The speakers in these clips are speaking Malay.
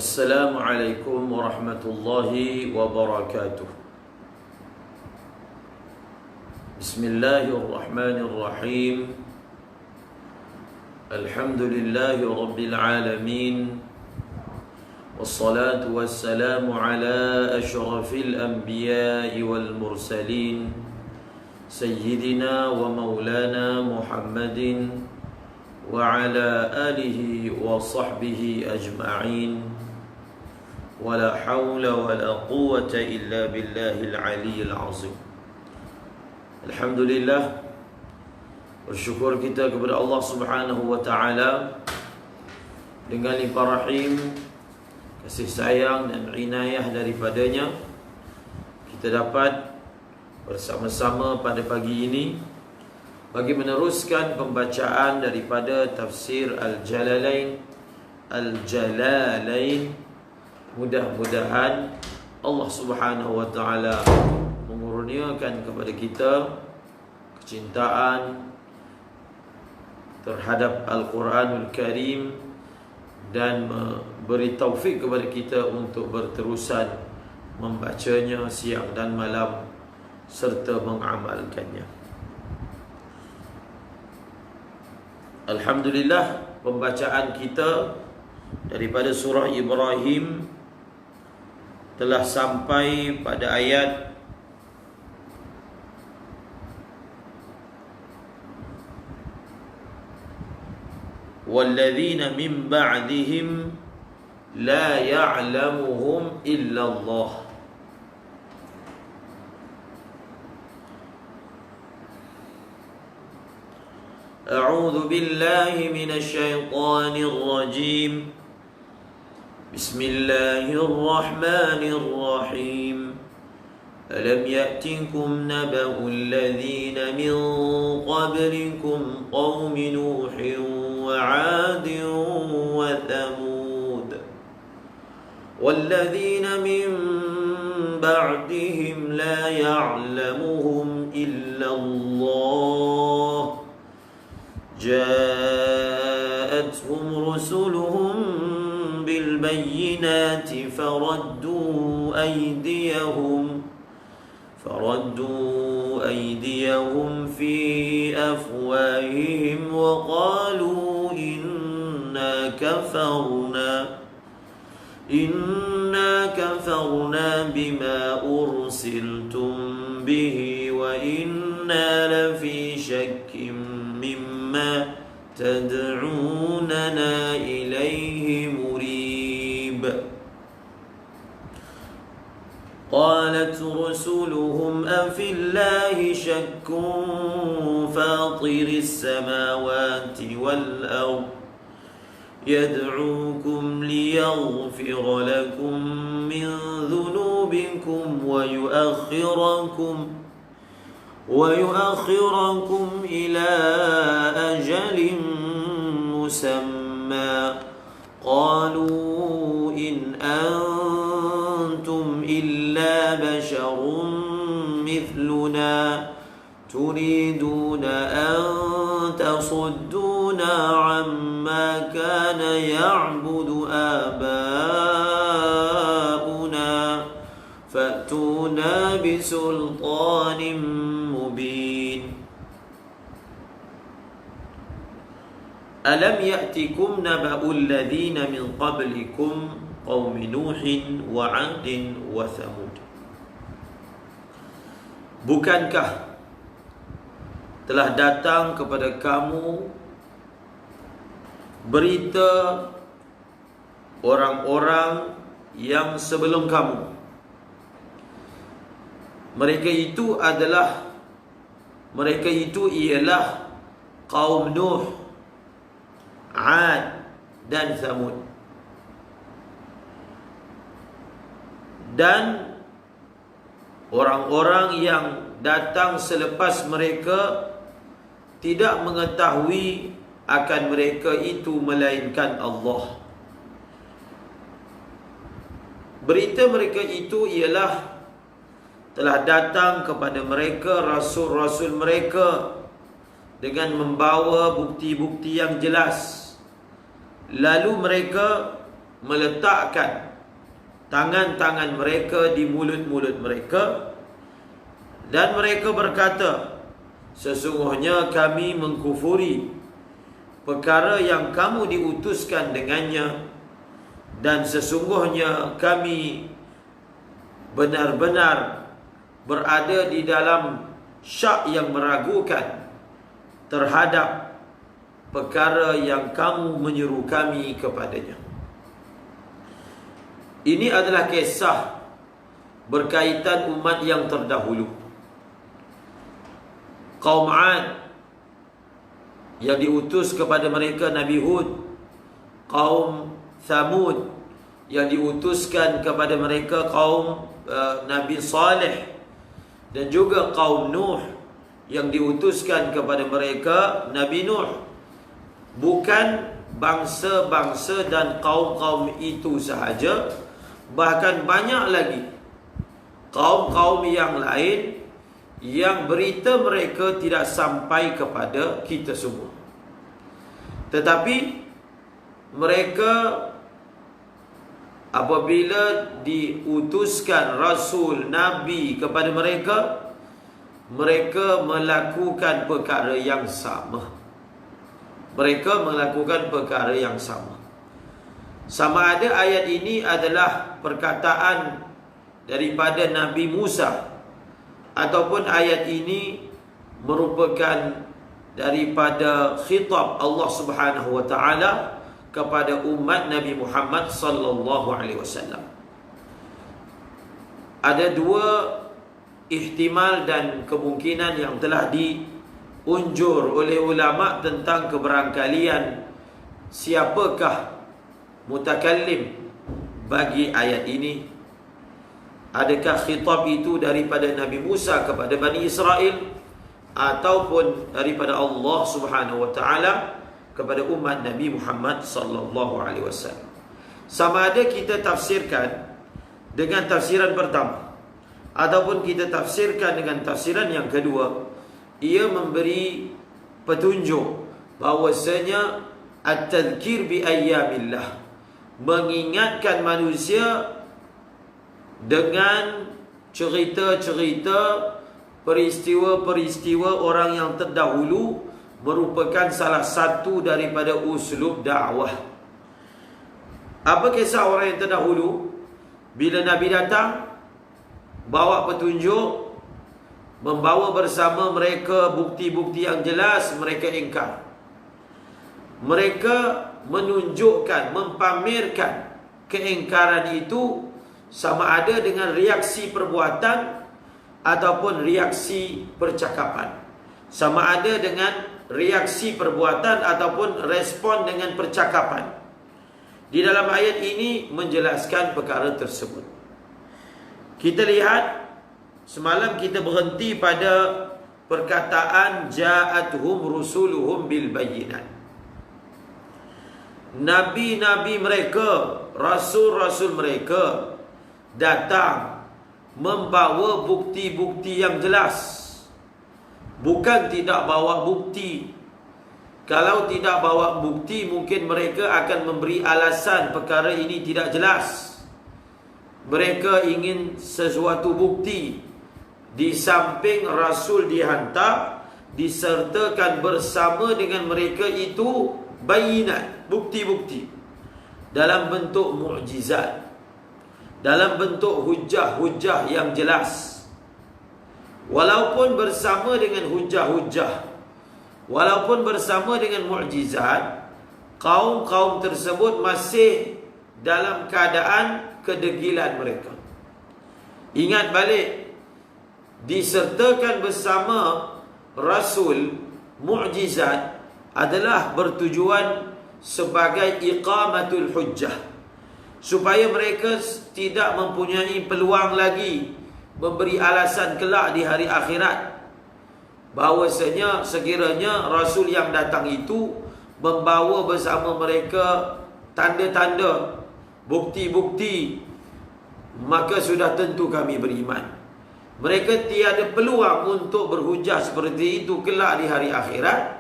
Assalamualaikum warahmatullahi wabarakatuh. Bismillahirrahmanirrahim. Alhamdulillahi rabbil alamin. Wassalatu wassalamu ala ashrafil anbiya'i wal mursalin, Sayyidina wa maulana Muhammadin wa ala alihi wa sahbihi ajma'in. Wala hawla wala quwwata illa billahil aliyyil azim. Alhamdulillah, bersyukur kita kepada Allah Subhanahu wa taala dengan limpah rahim, kasih sayang dan inayah daripadanya, kita dapat bersama-sama pada pagi ini bagi meneruskan pembacaan daripada tafsir Al-Jalalain. Mudah-mudahan Allah Subhanahu wa taala mengurniakan kepada kita kecintaan terhadap Al-Quranul Karim dan beri taufik kepada kita untuk berterusan membacanya siang dan malam serta mengamalkannya. Alhamdulillah, pembacaan kita daripada surah Ibrahim telah sampai pada ayat وَالَّذِينَ مِنْ بَعْدِهِمْ لَا يَعْلَمُهُمْ إِلَّا اللَّهُ. أعوذ بالله من الشيطان الرجيم. بسم الله الرحمن الرحيم. ألم يأتكم نبأ الذين من قبلكم قوم نوح وعاد وثمود والذين من بعدهم لا يعلمهم إلا الله جاءتهم رسلهم بالبينات فردوا أيديهم في أفواههم وقالوا إنا كفرنا بما أرسلتم به وإنا لفي شك مما تدعوننا إليه مريب. قالت رسلهم أفي الله شك فاطر السماوات والأرض يدعوكم ليغفر لكم من ذنوبكم ويؤخركم إلى أجل مسمى قالوا إن أنتم إلا بشر مثلنا تريدون أن تصدونا عما كان يعبد آباؤنا فأتونا بسلطان مبين. ألم يأتكم نبأ الذين من قبلكم قوم نوح وعاد وثمود. Bukankah telah datang kepada kamu berita orang-orang yang sebelum kamu? Mereka itu ialah kaum Nuh, Ad dan Thamud. Dan orang-orang yang datang selepas mereka tidak mengetahui akan mereka itu melainkan Allah. Berita mereka itu ialah telah datang kepada mereka rasul-rasul mereka dengan membawa bukti-bukti yang jelas. Lalu mereka meletakkan tangan-tangan mereka di mulut-mulut mereka, dan mereka berkata, sesungguhnya kami mengkufuri perkara yang kamu diutuskan dengannya, dan sesungguhnya kami benar-benar berada di dalam syak yang meragukan terhadap perkara yang kamu menyeru kami kepadanya. Ini adalah kisah berkaitan umat yang terdahulu. Kaum 'Ad yang diutus kepada mereka Nabi Hud, kaum Thamud yang diutuskan kepada mereka kaum Nabi Saleh, dan juga kaum Nuh yang diutuskan kepada mereka Nabi Nuh. Bukan bangsa-bangsa dan kaum-kaum itu sahaja, bahkan banyak lagi kaum-kaum yang lain yang berita mereka tidak sampai kepada kita semua. Tetapi mereka apabila diutuskan Rasul, Nabi kepada mereka, mereka melakukan perkara yang sama. Mereka melakukan perkara yang sama. Sama ada ayat ini adalah perkataan daripada Nabi Musa, ataupun ayat ini merupakan daripada khitab Allah Subhanahu wa taala kepada umat Nabi Muhammad sallallahu alaihi wasallam. Ada dua ihtimal dan kemungkinan yang telah diunjur oleh ulama tentang keberangkalian siapakah mutakallim bagi ayat ini. Adakah khitab itu daripada Nabi Musa kepada Bani Israel, ataupun daripada Allah Subhanahu wa taala kepada umat Nabi Muhammad sallallahu alaihi wasallam. Sama ada kita tafsirkan dengan tafsiran pertama, ataupun kita tafsirkan dengan tafsiran yang kedua, ia memberi petunjuk bahwasanya at-tadhkir bi ayyamillah, mengingatkan manusia dengan cerita-cerita, peristiwa-peristiwa orang yang terdahulu, merupakan salah satu daripada uslub dakwah. Apa kisah orang yang terdahulu? Bila Nabi datang, bawa petunjuk, membawa bersama mereka bukti-bukti yang jelas, mereka ingkar. Mereka menunjukkan, mempamerkan keingkaran itu sama ada dengan reaksi perbuatan ataupun reaksi percakapan. Sama ada dengan reaksi perbuatan ataupun respon dengan percakapan. Di dalam ayat ini menjelaskan perkara tersebut. Kita lihat, semalam kita berhenti pada perkataan ja'atuhum rusuluhum bil bayyinat. Nabi-nabi mereka, rasul-rasul mereka datang membawa bukti-bukti yang jelas. Bukan tidak bawa bukti. Kalau tidak bawa bukti, mungkin mereka akan memberi alasan perkara ini tidak jelas. Mereka ingin sesuatu bukti. Di samping Rasul dihantar, disertakan bersama dengan mereka itu bayinat, bukti-bukti, dalam bentuk mukjizat, dalam bentuk hujah-hujah yang jelas. Walaupun bersama dengan hujah-hujah, walaupun bersama dengan mukjizat, kaum-kaum tersebut masih dalam keadaan kedegilan mereka. Ingat balik, disertakan bersama Rasul mukjizat adalah bertujuan sebagai iqamatul hujjah, supaya mereka tidak mempunyai peluang lagi memberi alasan kelak di hari akhirat bahawasanya sekiranya Rasul yang datang itu membawa bersama mereka tanda-tanda, bukti-bukti, maka sudah tentu kami beriman. Mereka tiada peluang untuk berhujah seperti itu kelak di hari akhirat,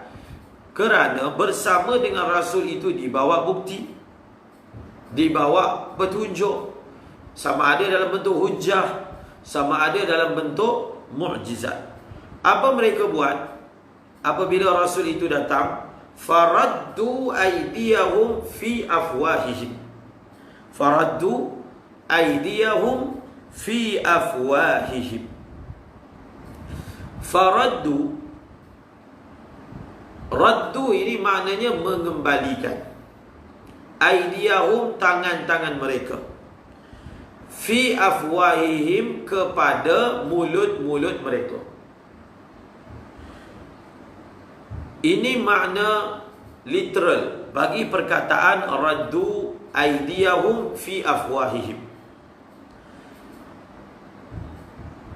kerana bersama dengan Rasul itu dibawa bukti. dibawa petunjuk, sama ada dalam bentuk hujjah, sama ada dalam bentuk mukjizat. Apa mereka buat apabila Rasul itu datang? Faraddu aydiyahum fi afwahihim. Faraddu aydiyahum fi afwahihim. Faraddu, raddu ini maknanya mengembalikan. Aydiyahum, tangan-tangan mereka. Fi afwahihim, kepada mulut-mulut mereka. Ini makna literal bagi perkataan raddu aydiyahum fi afwahihim.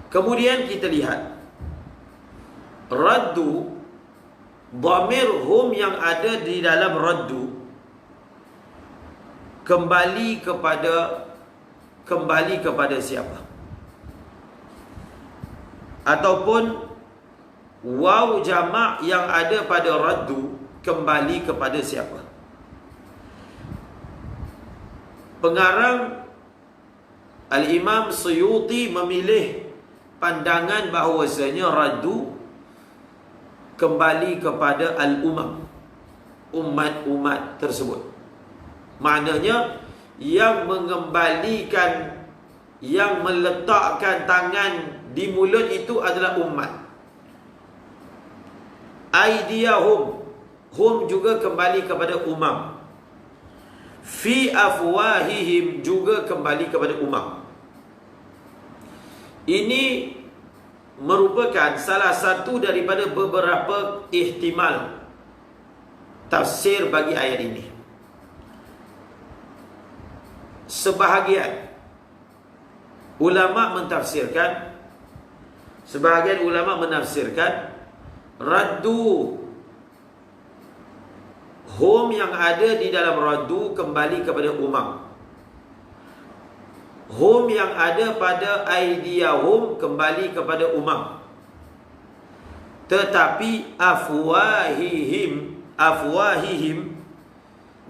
Kemudian kita lihat raddu, dhamir hum yang ada di dalam raddu kembali kepada siapa? Ataupun waw jamak yang ada pada raddu kembali kepada siapa? Pengarang Al-Imam Suyuti memilih pandangan bahawasanya raddu kembali kepada al-umam, umat-umat tersebut. Maknanya yang mengembalikan, yang meletakkan tangan di mulut itu adalah umat. Aydiyahum, hum juga kembali kepada umam. Fi afwahihim juga kembali kepada umam. Ini merupakan salah satu daripada beberapa ihtimal tafsir bagi ayat ini. Sebahagian ulama menafsirkan raddu hum yang ada di dalam raddu kembali kepada umam. Hum yang ada pada aydiyahum kembali kepada umam. Tetapi afwahihim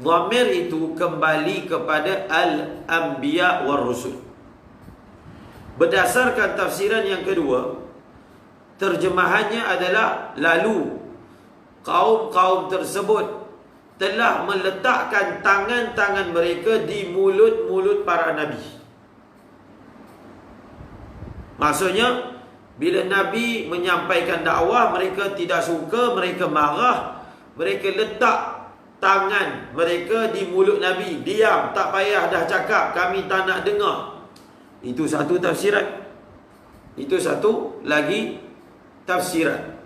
dhamir itu kembali kepada al-anbiya war rusul. Berdasarkan tafsiran yang kedua, terjemahannya adalah lalu kaum-kaum tersebut telah meletakkan tangan-tangan mereka di mulut-mulut para nabi. Maksudnya, bila Nabi menyampaikan dakwah, mereka tidak suka, mereka marah, mereka letak tangan mereka di mulut Nabi. Diam, tak payah dah cakap, kami tak nak dengar. Itu satu tafsiran. Itu satu lagi tafsiran.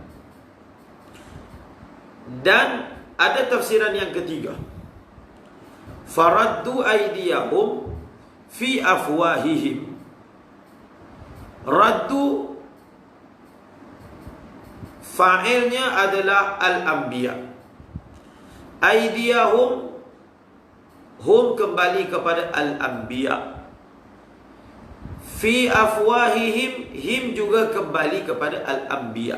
Dan ada tafsiran yang ketiga. Faraddu aydiyahum fi afwahihim. Raddu fa'ilnya adalah al-anbiya. Aydiyahum, hum kembali kepada al-anbiya. Fi afwahihim, him juga kembali kepada al-anbiya.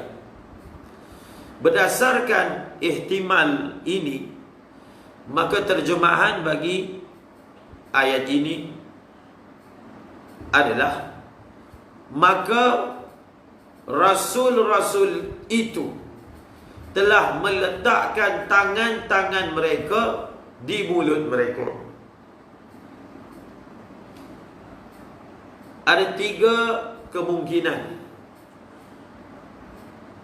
Berdasarkan ihtimal ini, maka terjemahan bagi ayat ini adalah, maka Rasul-Rasul itu telah meletakkan tangan-tangan mereka di mulut mereka. Ada tiga kemungkinan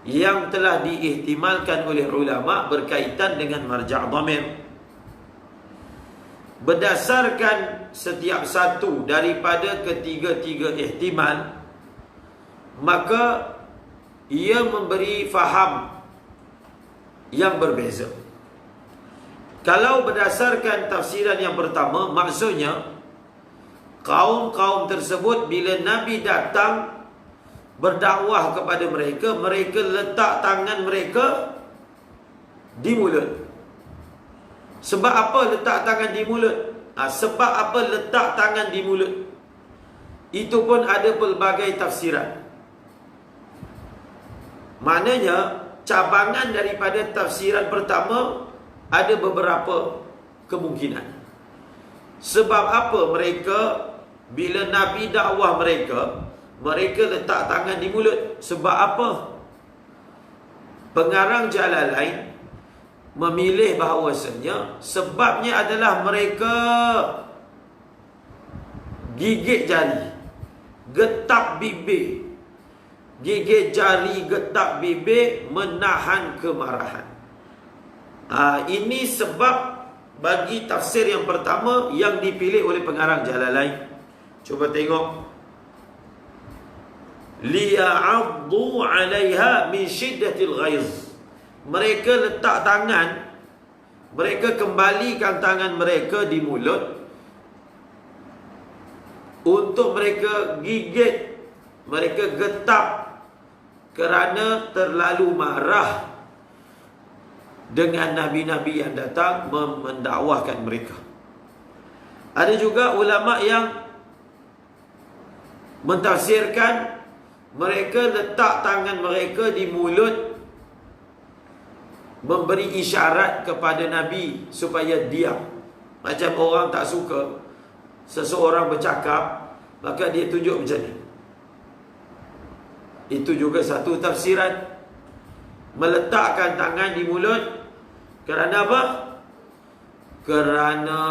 yang telah diihtimalkan oleh ulama berkaitan dengan marja' dhamir. Berdasarkan setiap satu daripada ketiga-tiga ihtimal, maka ia memberi faham yang berbeza. Kalau berdasarkan tafsiran yang pertama, maksudnya kaum-kaum tersebut bila Nabi datang berdakwah kepada mereka, mereka letak tangan mereka di mulut. Sebab apa letak tangan di mulut? Sebab apa letak tangan di mulut? Itu pun ada pelbagai tafsiran. Maknanya cabangan daripada tafsiran pertama ada beberapa kemungkinan. Sebab apa mereka bila Nabi dakwah mereka letak tangan di mulut? Sebab apa? Pengarang Jalalain memilih bahawasanya sebabnya adalah mereka gigit jari, getap bibir. Gigit jari, getap bibir, menahan kemarahan. Ini sebab bagi tafsir yang pertama yang dipilih oleh pengarang Jalalain. Cuba tengok. Liya'addu 'alaiha min syiddatil ghaiz. Mereka letak tangan, mereka kembalikan tangan mereka di mulut untuk mereka gigit, mereka getap kerana terlalu marah dengan nabi-nabi yang datang mendakwahkan mereka. Ada juga ulama yang mentafsirkan mereka letak tangan mereka di mulut memberi isyarat kepada Nabi supaya diam. Macam orang tak suka seseorang bercakap, maka dia tunjuk macam ni. Itu juga satu tafsiran. Meletakkan tangan di mulut kerana apa? Kerana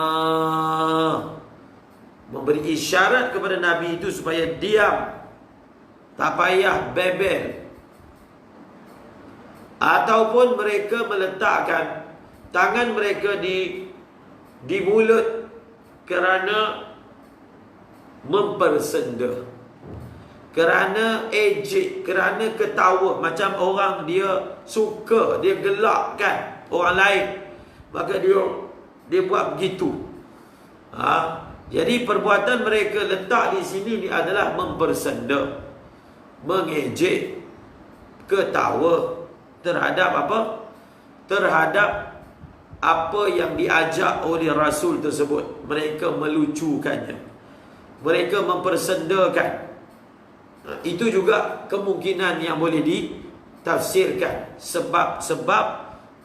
memberi isyarat kepada Nabi itu supaya diam, tak payah bebel. Ataupun mereka meletakkan tangan mereka di mulut kerana mempersenda, kerana ejek, kerana ketawa. Macam orang dia suka, dia gelakkan orang lain, maka dia buat begitu. Jadi perbuatan mereka letak di sini ni adalah mempersenda, mengejek, ketawa terhadap apa? Terhadap apa yang diajak oleh Rasul tersebut. Mereka melucukannya, mereka mempersendakan. Itu juga kemungkinan yang boleh ditafsirkan. Sebab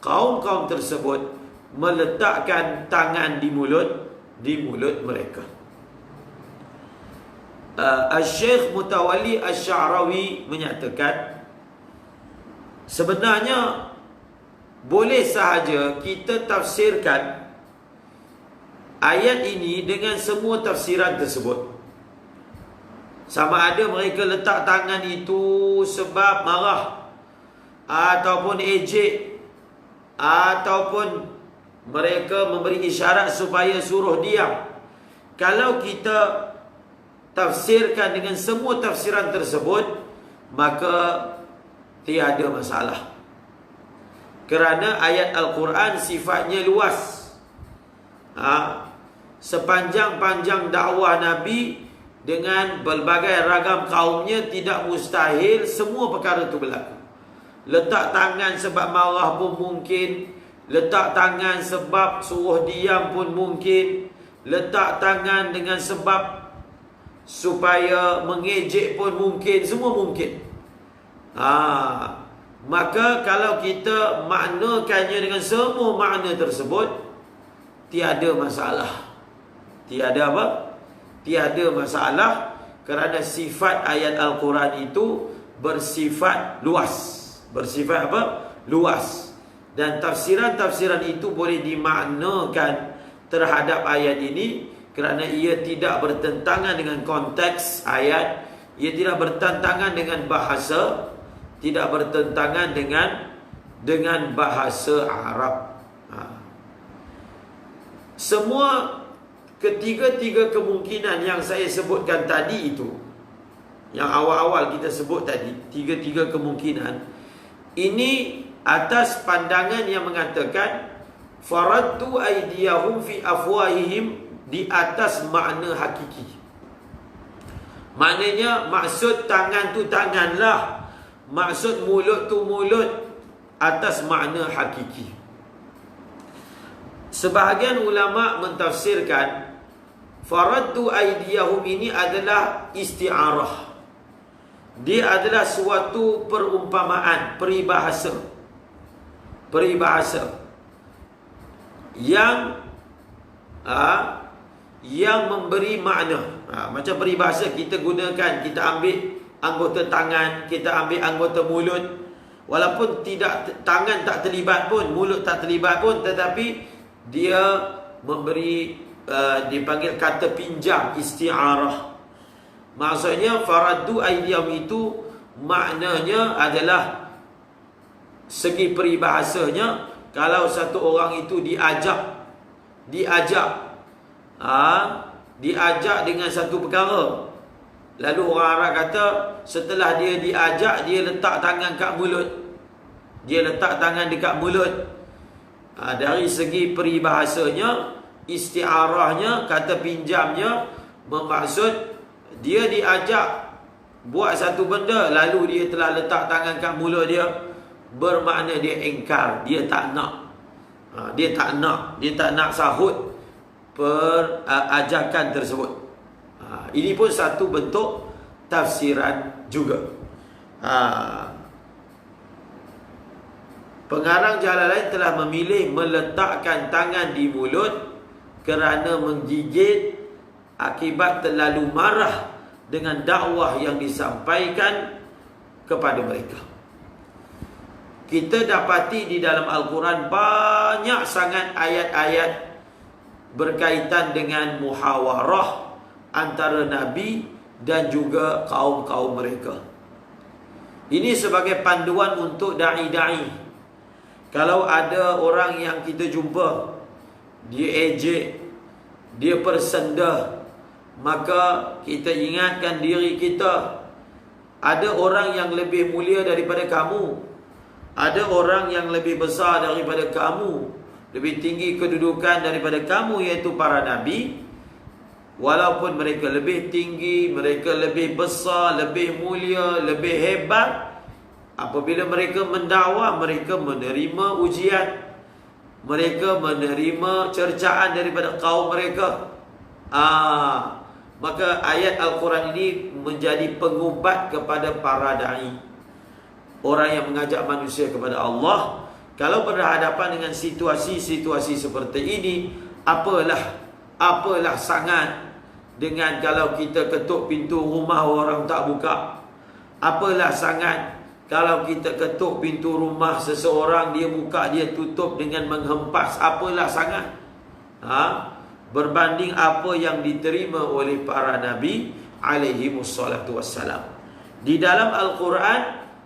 kaum-kaum tersebut meletakkan tangan di mulut mereka. Al-Syekh Mutawalli Asy-Sya'rawi menyatakan, sebenarnya boleh sahaja kita tafsirkan ayat ini dengan semua tafsiran tersebut. Sama ada mereka letak tangan itu sebab marah, ataupun ejek, ataupun mereka memberi isyarat supaya suruh diam. Kalau kita tafsirkan dengan semua tafsiran tersebut, maka tiada masalah. Kerana ayat Al-Quran sifatnya luas. Sepanjang-panjang dakwah Nabi dengan berbagai ragam kaumnya, tidak mustahil semua perkara itu berlaku. Letak tangan sebab marah pun mungkin, letak tangan sebab suruh diam pun mungkin, letak tangan dengan sebab supaya mengejek pun mungkin, semua mungkin. Maka kalau kita maknakannya dengan semua makna tersebut, tiada masalah. Tiada apa? Tiada masalah, kerana sifat ayat Al-Quran itu bersifat luas. Bersifat apa? Luas. Dan tafsiran-tafsiran itu boleh dimaknakan terhadap ayat ini kerana ia tidak bertentangan dengan konteks ayat, ia tidak bertentangan dengan bahasa, tidak bertentangan dengan bahasa Arab. Semua ketiga-tiga kemungkinan yang saya sebutkan tadi itu, yang awal-awal kita sebut tadi, tiga-tiga kemungkinan ini atas pandangan yang mengatakan faradtu aydiyahum fi afwahihim, di atas makna hakiki. Maknanya maksud tangan tu tanganlah, maksud mulut tu mulut, atas makna hakiki. Sebahagian ulama mentafsirkan faradtu aydiyahum ini adalah isti'arah. Dia adalah suatu perumpamaan, peribahasa yang yang memberi makna. Macam peribahasa kita gunakan, kita ambil anggota tangan, kita ambil anggota mulut. Walaupun tangan tak terlibat pun, mulut tak terlibat pun, tetapi dia memberi, dipanggil kata pinjam, isti'arah. Maksudnya faraddu aydiyahum itu maknanya adalah, segi peribahasanya, kalau satu orang itu diajak dengan satu perkara, lalu orang Arab kata setelah dia diajak, dia letak tangan kat mulut, dia letak tangan dekat mulut. Dari segi peribahasanya, isti'arahnya, kata pinjamnya, bermaksud dia diajak buat satu benda, lalu dia telah letak tangan kat mulut dia, bermakna dia ingkar, dia tak nak. Dia tak nak sahut ajakan tersebut. Ini pun satu bentuk tafsiran juga. Pengarang Jalalain telah memilih meletakkan tangan di mulut kerana menggigit akibat terlalu marah dengan dakwah yang disampaikan kepada mereka. Kita dapati di dalam Al-Quran banyak sangat ayat-ayat berkaitan dengan muhawarah antara Nabi dan juga kaum-kaum mereka. Ini sebagai panduan untuk da'i-da'i. Kalau ada orang yang kita jumpa, dia ejek, dia persendah, maka kita ingatkan diri kita, ada orang yang lebih mulia daripada kamu, ada orang yang lebih besar daripada kamu, lebih tinggi kedudukan daripada kamu, iaitu para Nabi. Walaupun mereka lebih tinggi, mereka lebih besar, lebih mulia, lebih hebat, apabila mereka mendakwa, mereka menerima ujian, mereka menerima cercaan daripada kaum mereka. Maka ayat Al-Quran ini menjadi pengubat kepada para da'i, orang yang mengajak manusia kepada Allah. Kalau berhadapan dengan situasi-situasi seperti ini, apalah sangat dengan kalau kita ketuk pintu rumah orang tak buka. Apalah sangat kalau kita ketuk pintu rumah seseorang, dia buka, dia tutup dengan menghempas. Apalah sangat berbanding apa yang diterima oleh para Nabi alaihimussalatu wassalam. Di dalam Al-Quran,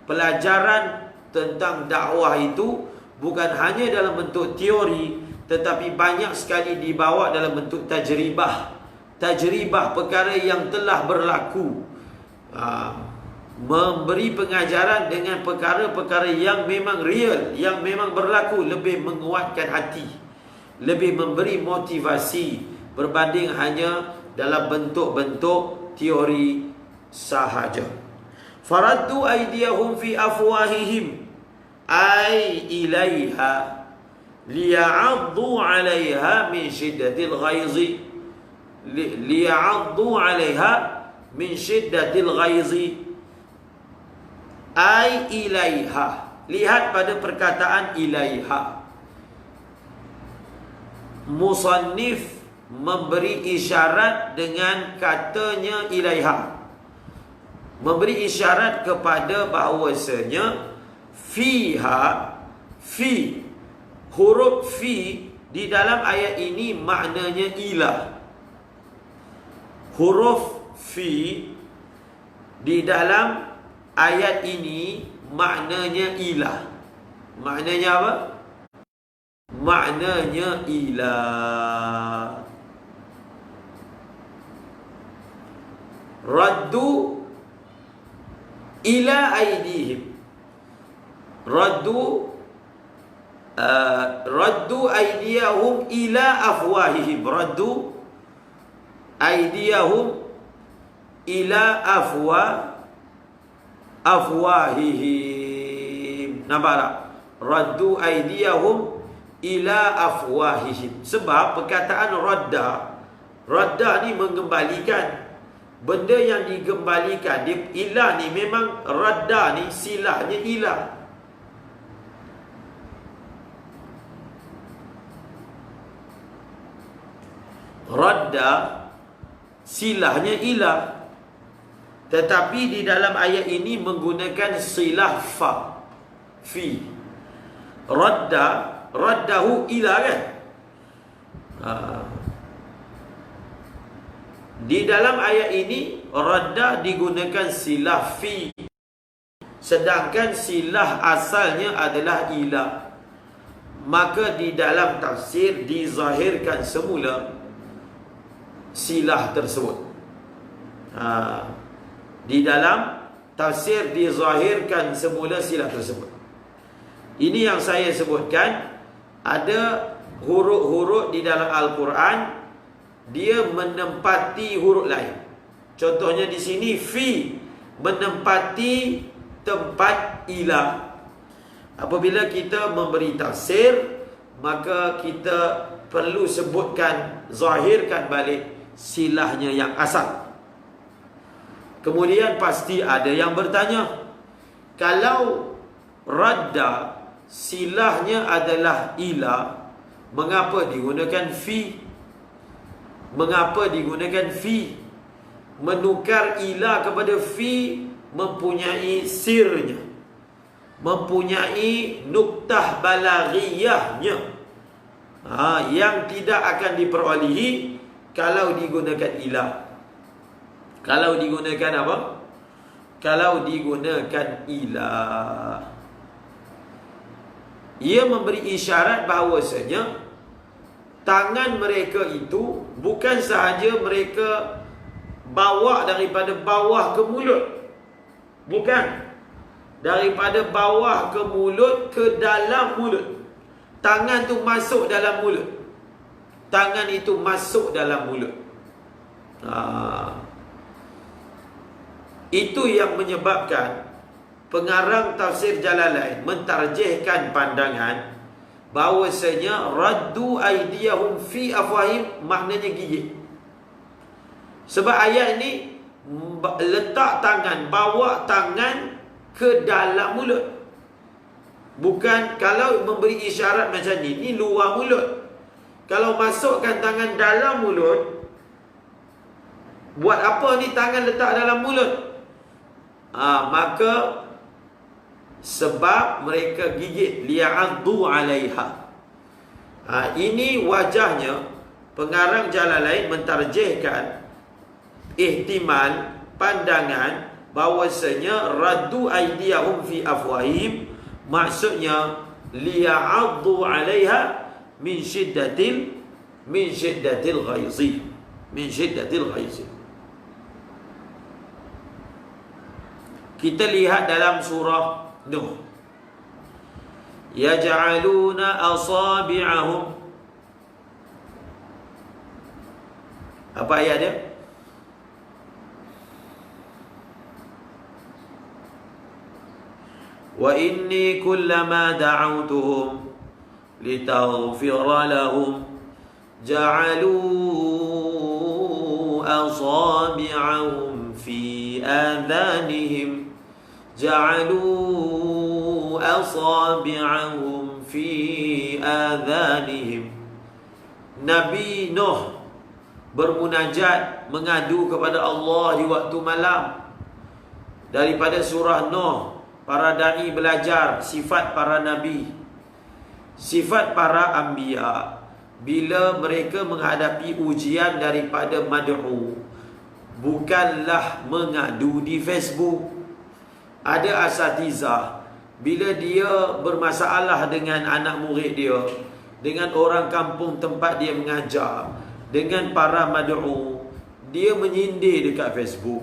pelajaran tentang dakwah itu bukan hanya dalam bentuk teori, tetapi banyak sekali dibawa dalam bentuk tajribah. Tajribah perkara yang telah berlaku. Memberi pengajaran dengan perkara-perkara yang memang real, yang memang berlaku, lebih menguatkan hati, lebih memberi motivasi berbanding hanya dalam bentuk-bentuk teori sahaja. Faraddu aydiyahum fi afwahihim ay ilaiha liya'addu 'alaiha min shiddatil ghaizi, liya'addu 'alaiha min shiddatil ghaizi ay ilaiha. Lihat pada perkataan ilaiha. Musannif memberi isyarat dengan katanya ilaiha, memberi isyarat kepada bahawasanya fiha, fi, huruf fi di dalam ayat ini maknanya ilah. Huruf fi di dalam ayat ini maknanya ilah. Maknanya apa? Maknanya ilah. Raddu ila aydihim. Raddu aydiyahum ila afwahihim. Raddu aydiyahum ila afwahihim. Nampak tak? Raddu aydiyahum ila afwahihim. Sebab perkataan radda ni mengembalikan. Benda yang digembalikan, ilah ni memang radda ni silahnya ilah. Radda silahnya ilah. Tetapi di dalam ayat ini menggunakan silah fa, fi. Raddahu ilah kan. Di dalam ayat ini radda digunakan silah fi, sedangkan silah asalnya adalah ilah. Maka di dalam tafsir dizahirkan semula silah tersebut. Di dalam tafsir dizahirkan semula silah tersebut. Ini yang saya sebutkan. Ada huruf-huruf di dalam Al-Quran, dia menempati huruf lain. Contohnya di sini fi menempati tempat ilah. Apabila kita memberi tafsir, maka kita perlu sebutkan, zahirkan balik silahnya yang asal. Kemudian pasti ada yang bertanya, kalau radda silahnya adalah ilah, mengapa digunakan fi? Mengapa digunakan fi? Menukar ilah kepada fi mempunyai sirnya, mempunyai nuktah balaghiyahnya, yang tidak akan diperolehi kalau digunakan ilah. Kalau digunakan apa? Kalau digunakan ilah, ia memberi isyarat bahawasanya tangan mereka itu bukan sahaja mereka bawa daripada bawah ke mulut. Bukan. Daripada bawah ke mulut, ke dalam mulut. Tangan tu masuk dalam mulut. Tangan itu masuk dalam mulut. Itu yang menyebabkan pengarang tafsir Jalalain mentarjihkan pandangan bahawasanya raddu aydiyahum fi afwahim maknanya gigit. Sebab ayat ini letak tangan, bawa tangan ke dalam mulut. Bukan kalau memberi isyarat macam ni luar mulut. Kalau masukkan tangan dalam mulut, buat apa ni tangan letak dalam mulut? Maka sebab mereka gigit, liya'addu 'alaiha. Ini wajahnya pengarang Jalalain mentarjihkan ihtimal, pandangan bahawasanya raddu aydiyahum fi afwahim maksudnya liya'addu 'alaiha min syiddatil ghaizi, min syiddatil ghaizi. Kita lihat dalam surah Nuh, yaj'aluna asabi'ahum. Apa ayat dia? Wa inni kullama da'awtuhum litaghfira lahum ja'alu asabi'ahum fi adhanihim ja'alu asabi'ahum fi adhanihim. Nabi Nuh bermunajat, mengadu kepada Allah di waktu malam. Daripada surah Nuh, para da'i belajar sifat para nabi, sifat para anbiya. Bila mereka menghadapi ujian daripada mad'u, bukanlah mengadu di Facebook. Ada asatizah, bila dia bermasalah dengan anak murid dia, dengan orang kampung tempat dia mengajar, dengan para mad'u, dia menyindir dekat Facebook.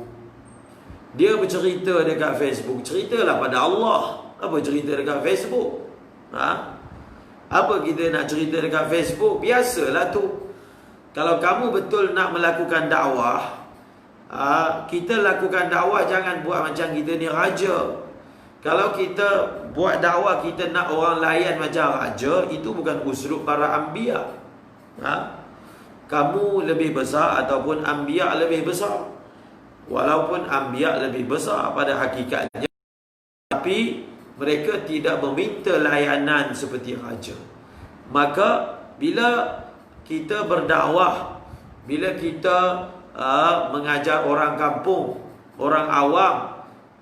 Dia bercerita dekat Facebook. Ceritalah pada Allah. Apa cerita dekat Facebook? Apa kita nak cerita dekat Facebook? Biasalah tu. Kalau kamu betul nak melakukan dakwah, kita lakukan dakwah, jangan buat macam kita ni raja. Kalau kita buat dakwah, kita nak orang layan macam raja, itu bukan uslub para anbiya. Kamu lebih besar ataupun anbiya lebih besar, walaupun anbiya lebih besar pada hakikatnya, tapi mereka tidak meminta layanan seperti raja. Maka bila kita berdakwah bila kita mengajar orang kampung, orang awam,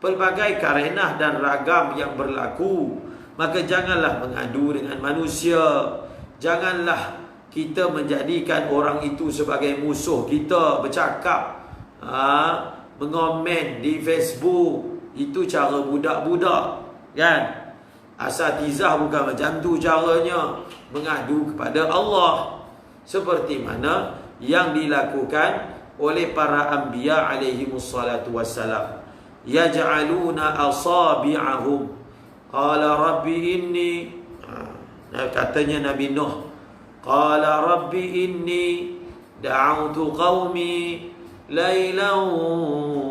pelbagai karenah dan ragam yang berlaku, maka janganlah mengadu dengan manusia. Janganlah kita menjadikan orang itu sebagai musuh kita, bercakap, mengomen di Facebook. Itu cara budak-budak, kan? Asatizah bukan macam tu caranya, mengadu kepada Allah, seperti mana yang dilakukan oleh para anbiya alaihimussalatu wassalam. Yaj'aluna asabi'ahum, qala rabbi inni, katanya Nabi Nuh, qala rabbi inni da'autu qaumi laylan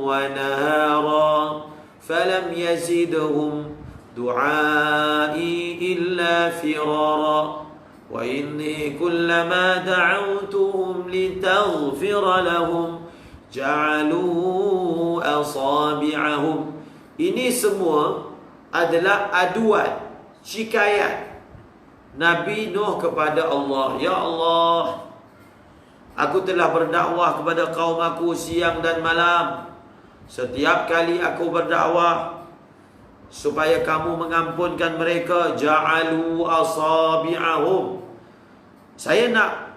wa nahara falam yazidhum du'ai illa firara wa inni kullama da'awtuhum litaghfira lahum ja'alu asabi'ahum. Ini semua adalah aduan, syikayat Nabi Nuh kepada Allah. Ya Allah, aku telah berdakwah kepada kaum aku siang dan malam. Setiap kali aku berdakwah supaya kamu mengampunkan mereka, ja'alu asabi'ahum. Saya nak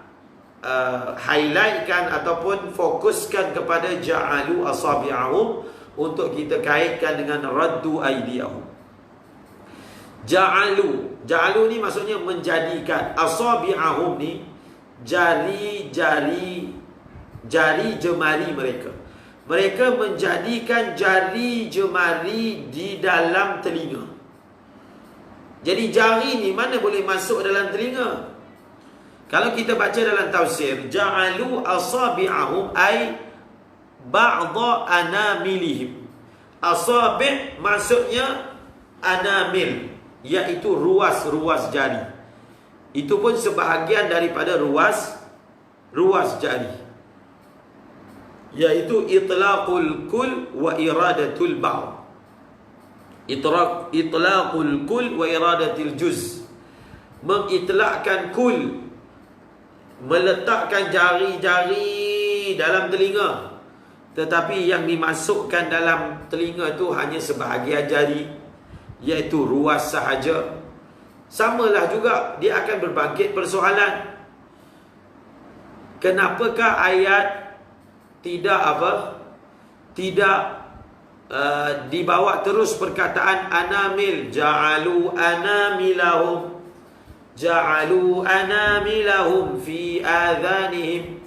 highlightkan ataupun fokuskan kepada ja'alu asabi'ahum untuk kita kaitkan dengan raddu aydiyahum. Ja'alu ni maksudnya menjadikan. Asabi'ahum ni jari jemari mereka. Mereka menjadikan jari jemari di dalam telinga. Jadi jari ni mana boleh masuk dalam telinga? Kalau kita baca dalam tafsir, ja'alu asabi'ahum ay ba'dha anamilihim. Asabi' maksudnya anamil, iaitu ruas-ruas jari. Itu pun sebahagian daripada ruas jari, iaitu itlaqul kul wa iradatul ba'd. Itlaqul kul wa iradatil juz. Mengitlakkan kul, meletakkan jari-jari dalam telinga, tetapi yang dimasukkan dalam telinga tu hanya sebahagian jari, iaitu ruas sahaja. Samalah juga, dia akan berbangkit persoalan. Kenapakah ayat tidak dibawa terus perkataan anamil? Ja'alu anamilahum, ja'alu anamilahum fi adhanihim,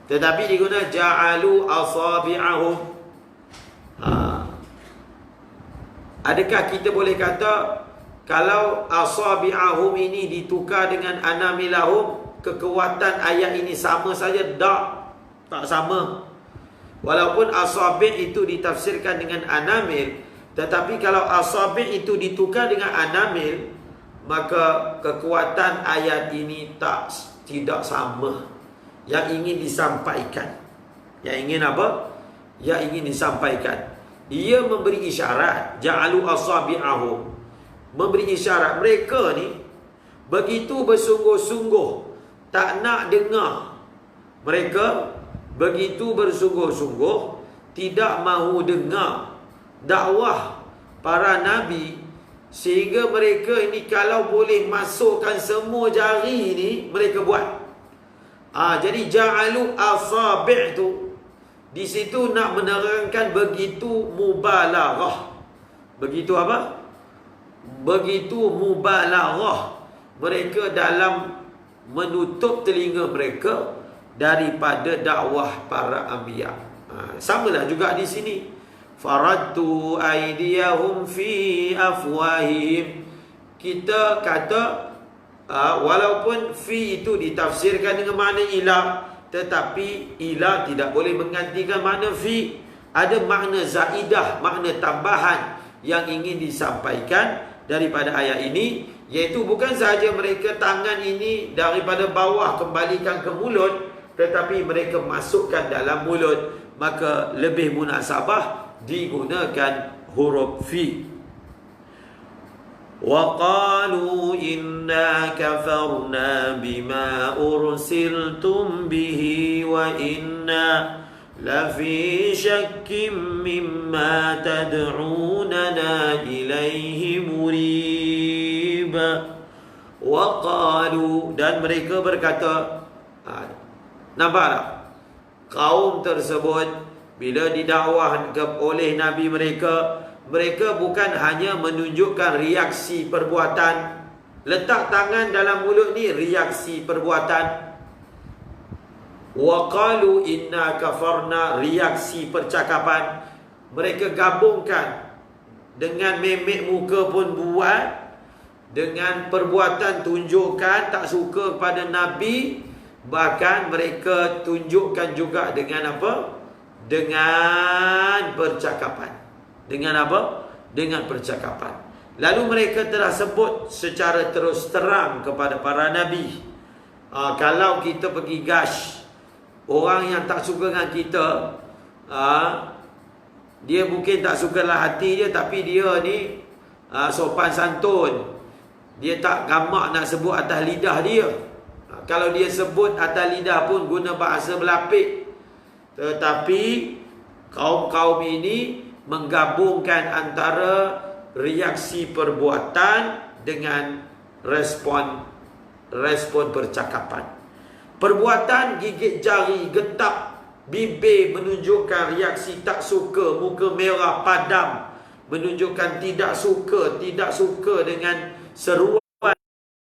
tetapi diguna ja'alu asabi'ahum. Adakah kita boleh kata kalau asabi'ahum ini ditukar dengan anamilahum, kekuatan ayat ini sama saja? Tak sama. Walaupun asabi' itu ditafsirkan dengan anamil, tetapi kalau asabi' itu ditukar dengan anamil, maka kekuatan ayat ini tidak sama. Yang ingin disampaikan, yang ingin apa? Yang ingin disampaikan, ia memberi isyarat. Ja'alu asabi'ahum, memberi isyarat mereka ni begitu bersungguh-sungguh tak nak dengar. Mereka begitu bersungguh-sungguh tidak mahu dengar dakwah para nabi, sehingga mereka ini kalau boleh masukkan semua jari ni mereka buat. Jadi ja'alu asabi' tu di situ nak menerangkan begitu mubalaghah. Begitu apa? Begitu mubalaghah mereka dalam menutup telinga mereka daripada dakwah para anbiya. Samalah juga di sini. Faradtu aydiyahum fi afwahihim. Kita kata walaupun fi itu ditafsirkan dengan makna ila, tetapi ila tidak boleh menggantikan makna fi. Ada makna zaidah, makna tambahan yang ingin disampaikan daripada ayat ini, iaitu bukan sahaja mereka tangan ini daripada bawah kembalikan ke mulut, tetapi mereka masukkan dalam mulut. Maka lebih munasabah digunakan huruf fi. وقالوا إنا كفرنا بما أرسلتم به وإنا لفي شك مما تدعوننا إليه مريب. وقالوا, dan mereka berkata, nampak tak? Kaum tersebut bila didakwah oleh Nabi mereka, mereka bukan hanya menunjukkan reaksi perbuatan. Letak tangan dalam mulut ni reaksi perbuatan. Wa qalu inna kafarna, reaksi percakapan. Mereka gabungkan dengan memek muka pun buat, dengan perbuatan tunjukkan tak suka kepada Nabi. Bahkan mereka tunjukkan juga dengan apa? Dengan percakapan. Dengan apa? Dengan percakapan. Lalu mereka telah sebut secara terus terang kepada para Nabi, kalau kita pergi gash orang yang tak suka dengan kita, dia mungkin tak sukalah hati dia, tapi dia ni sopan santun. Dia tak gamak nak sebut atas lidah dia. Kalau dia sebut atas lidah pun guna bahasa berlapik. Tetapi kaum-kaum ini menggabungkan antara reaksi perbuatan dengan respon percakapan. Perbuatan gigit jari, getap bibir menunjukkan reaksi tak suka, muka merah padam menunjukkan tidak suka dengan seruan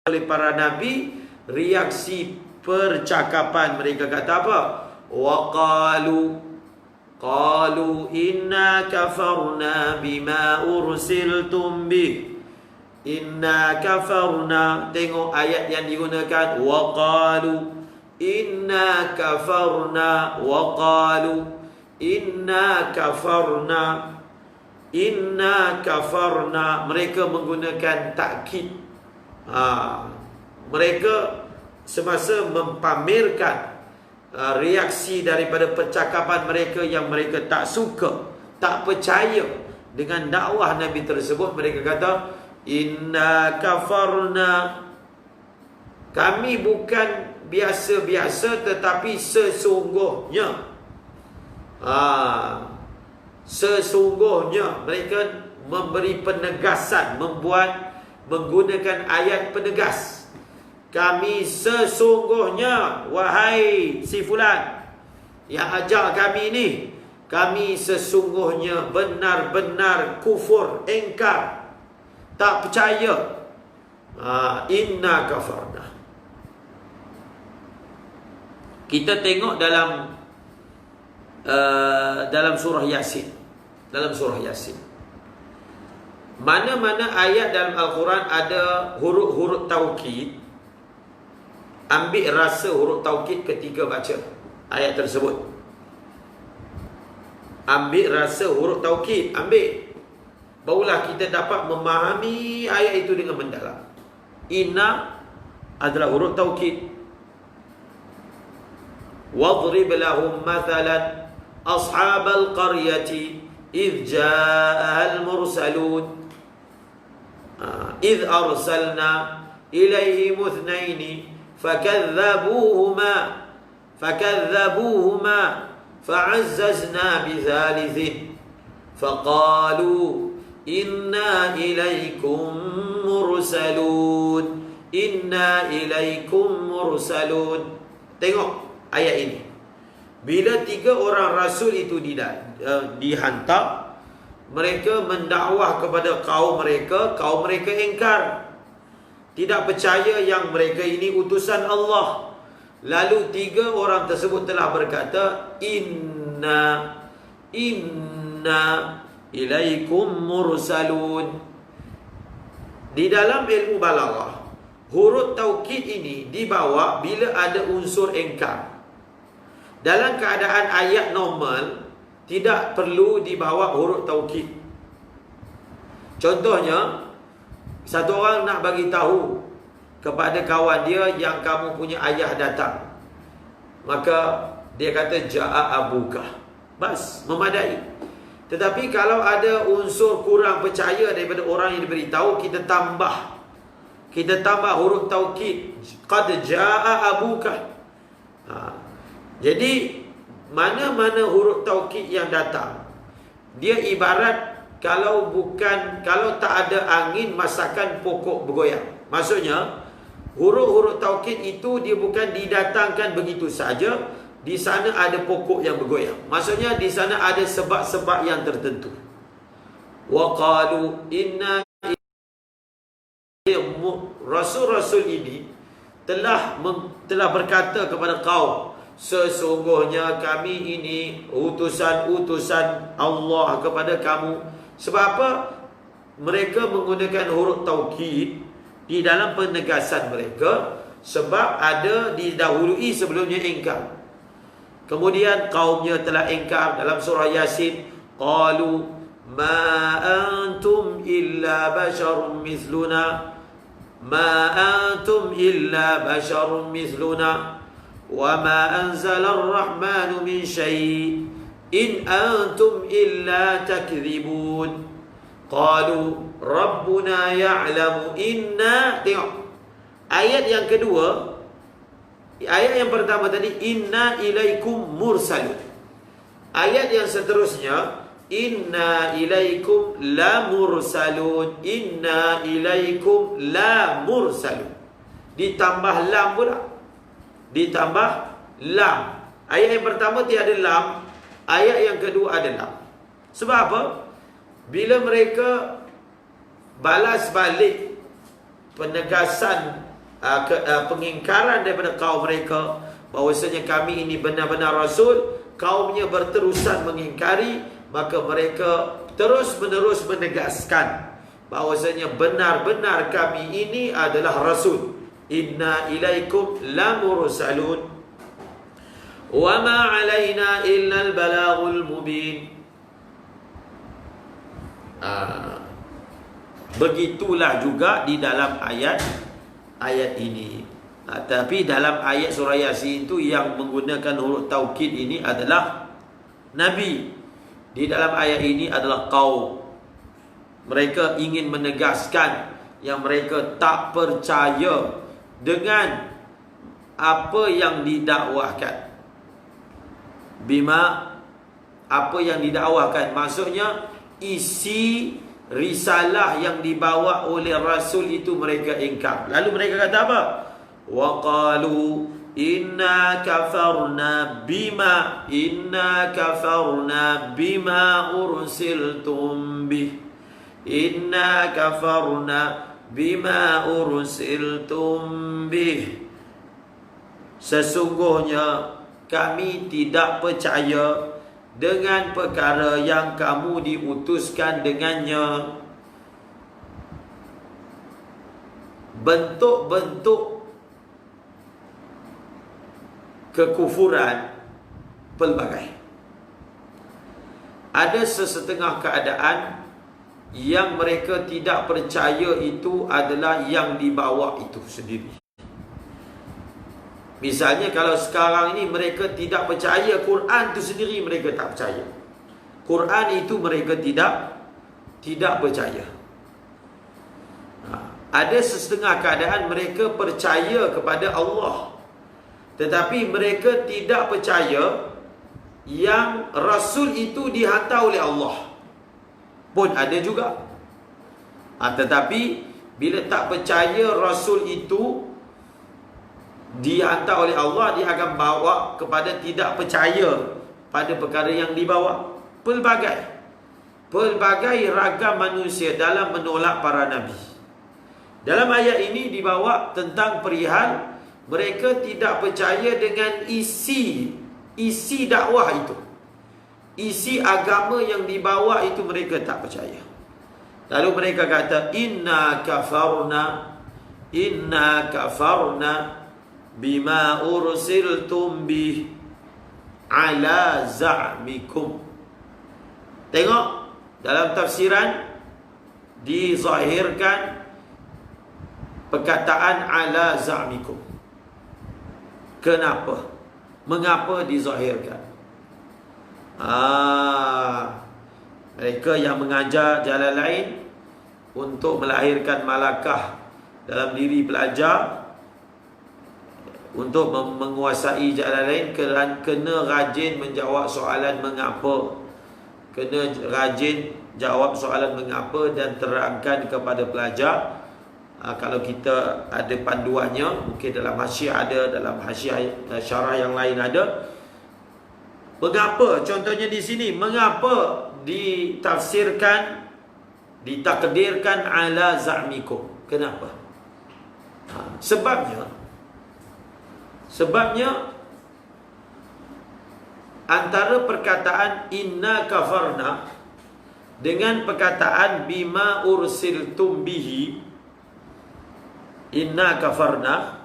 oleh para nabi. Reaksi percakapan mereka kata apa? Qalu inna kafarna bima ursiltum bih. Inna kafarna. Tengok ayat yang digunakan. Wa qalu inna kafarna. Wa qalu inna kafarna. Inna kafarna. Mereka menggunakan takkid. Mereka semasa mempamerkan reaksi daripada percakapan mereka yang mereka tak suka, tak percaya dengan dakwah Nabi tersebut, mereka kata inna kafarna, kami bukan biasa-biasa tetapi sesungguhnya. Sesungguhnya mereka memberi penegasan, menggunakan ayat penegas. Kami sesungguhnya, wahai si fulan yang ajak kami ni, kami sesungguhnya benar-benar kufur, engkar, tak percaya. Inna kafarna. Kita tengok dalam surah Yasin. Dalam surah Yasin, mana-mana ayat dalam Al-Quran ada huruf-huruf taukid, ambil rasa huruf taukid ketika baca ayat tersebut. Ambil rasa huruf taukid, ambil. Barulah kita dapat memahami ayat itu dengan mendalam. Inna adalah huruf taukid. Wadrib lahum mathalan ashabal qaryati idh ja'ahal mursalun idh arsalna ilaihim ithnaini فكذبوهما فعززنا بثالث فقالوا إنا إليكم مرسلون. Tengok ayat ini. Bila 3 orang rasul itu dihantar, mereka mendakwah kepada kaum mereka engkar, tidak percaya yang mereka ini utusan Allah. Lalu 3 orang tersebut telah berkata, Inna ilaikum mursalun. Di dalam ilmu balaghah, huruf taukid ini dibawa bila ada unsur engkar. Dalam keadaan ayat normal, tidak perlu dibawa huruf taukid. Contohnya, satu orang nak bagi tahu kepada kawan dia yang kamu punya ayah datang, maka dia kata ja'a abuka. Bas, memadai. Tetapi kalau ada unsur kurang percaya daripada orang yang diberitahu, kita tambah. Kita tambah huruf taukid. Qad jaa abuka. Jadi mana-mana huruf taukid yang datang, dia ibarat kalau tak ada angin, masakan pokok bergoyang. Maksudnya huruf-huruf taukid itu dia bukan didatangkan begitu saja. Di sana ada pokok yang bergoyang. Maksudnya di sana ada sebab-sebab yang tertentu. Wa qalu inna, Rasul-Rasul ini telah berkata kepada kaum, sesungguhnya kami ini utusan-utusan Allah kepada kamu. Sebab apa? Mereka menggunakan huruf taukid di dalam penegasan mereka, sebab ada didahului sebelumnya ingkar. Kemudian kaumnya telah ingkar dalam surah Yasin. Qalu ma antum illa basharun mithluna, ma antum illa basharun mithluna, wa ma anzala ar-rahmanu min syai' in antum illa takdzibun. Qalu rabbuna ya'lamu inna. Tengok ayat yang kedua. Ayat yang pertama tadi inna ilaikum mursalun. Ayat yang seterusnya inna ilaikum la mursalun, inna ilaikum la mursalun. Ditambah lam pula. Ditambah lam. Ayat yang pertama tiada lam, ayat yang kedua ada lam. Sebab apa? Bila mereka balas balik penegasan, pengingkaran daripada kaum mereka bahawasanya kami ini benar-benar rasul, kaumnya berterusan mengingkari, maka mereka terus-menerus menegaskan bahawasanya benar-benar kami ini adalah rasul. Inna ilaikum lamursalun wa ma alaina illa al-balaghul mubin. Begitulah juga di dalam ayat ini. Tapi dalam ayat surah Yasin itu yang menggunakan huruf taukid ini adalah Nabi. Di dalam ayat ini adalah kaum. Mereka ingin menegaskan yang mereka tak percaya dengan apa yang didakwahkan. Bima, apa yang didakwahkan, maksudnya isi risalah yang dibawa oleh Rasul itu mereka ingkar. Lalu mereka kata apa? Wa qalu inna kafarna bima ursiltum bih. Inna kafarna bima ursiltum bih. Sesungguhnya kami tidak percaya dengan perkara yang kamu diutuskan dengannya. Bentuk-bentuk kekufuran pelbagai. Ada sesetengah keadaan yang mereka tidak percaya itu adalah yang dibawa itu sendiri. Misalnya kalau sekarang ini mereka tidak percaya Quran itu sendiri, mereka tak percaya. Quran itu mereka tidak percaya. Ada setengah keadaan mereka percaya kepada Allah, tetapi mereka tidak percaya yang Rasul itu dihantar oleh Allah. Pun ada juga. Tetapi bila tak percaya Rasul itu dihantar oleh Allah, dia akan bawa kepada tidak percaya pada perkara yang dibawa. Pelbagai ragam manusia dalam menolak para Nabi. Dalam ayat ini dibawa tentang perihal mereka tidak percaya dengan isi dakwah itu. Isi agama yang dibawa itu mereka tak percaya. Lalu mereka kata inna kafarna bima ursiltum bih ala za'mikum. Tengok dalam tafsiran dizahirkan perkataan ala za'mikum. Kenapa? Mengapa dizahirkan? Mereka yang mengajar jalan lain untuk melahirkan malakah dalam diri pelajar, untuk menguasai jalan lain, kena rajin menjawab soalan mengapa. Kena rajin jawab soalan mengapa dan terangkan kepada pelajar. Kalau kita ada panduannya, mungkin dalam hasyiah ada, dalam hasyiah syarah yang lain ada. Mengapa? Contohnya di sini, mengapa ditafsirkan, ditakdirkan ala za'mikum? Kenapa? Sebabnya antara perkataan inna kafarna dengan perkataan bima ursiltum bihi, inna kafarna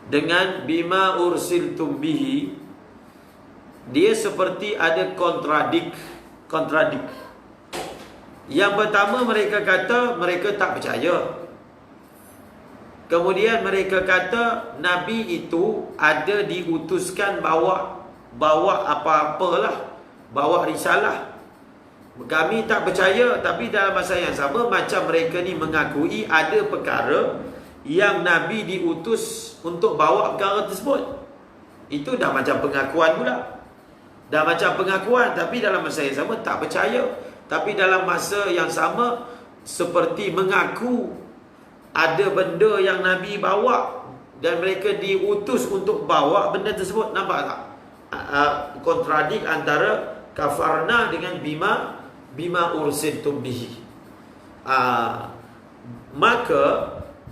dengan bima ursiltum bihi, dia seperti ada kontradik. Yang pertama, mereka kata mereka tak percaya. Kemudian mereka kata Nabi itu ada diutuskan bawa apa-apalah, bawa risalah. Kami tak percaya. Tapi dalam masa yang sama, macam mereka ni mengakui ada perkara yang Nabi diutus untuk bawa perkara tersebut. Itu dah macam pengakuan pula. Dah macam pengakuan, tapi dalam masa yang sama tak percaya. Tapi dalam masa yang sama seperti mengaku ada benda yang Nabi bawa dan mereka diutus untuk bawa benda tersebut. Nampak tak? Kontradik antara kafarna dengan bima ursiltum bihi. Maka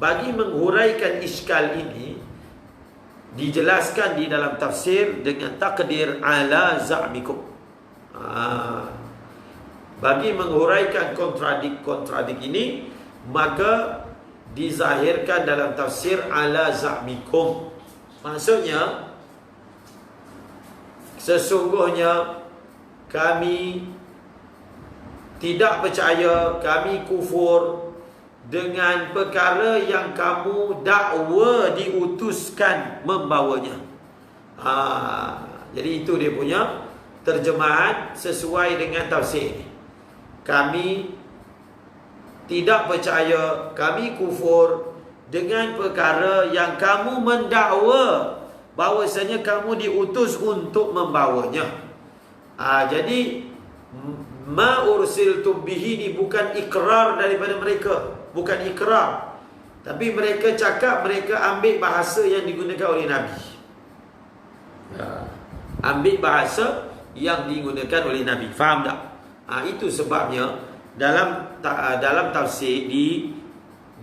bagi menghuraikan iskal ini, dijelaskan di dalam tafsir dengan takdir ala za'mikum. Bagi menghuraikan kontradik ini, maka dizahirkan dalam tafsir ala za'mikum. Maksudnya, sesungguhnya kami tidak percaya, kami kufur dengan perkara yang kamu dakwa diutuskan membawanya. Jadi itu dia punya terjemahan sesuai dengan tafsir. Kami tidak percaya, kami kufur dengan perkara yang kamu mendakwa bahawasanya kamu diutus untuk membawanya. Jadi ma ursiltum bihi ni bukan ikrar daripada mereka, bukan ikrar, tapi mereka cakap, mereka ambil bahasa yang digunakan oleh Nabi. Ambil bahasa yang digunakan oleh Nabi. Faham tak? Itu sebabnya dalam tafsir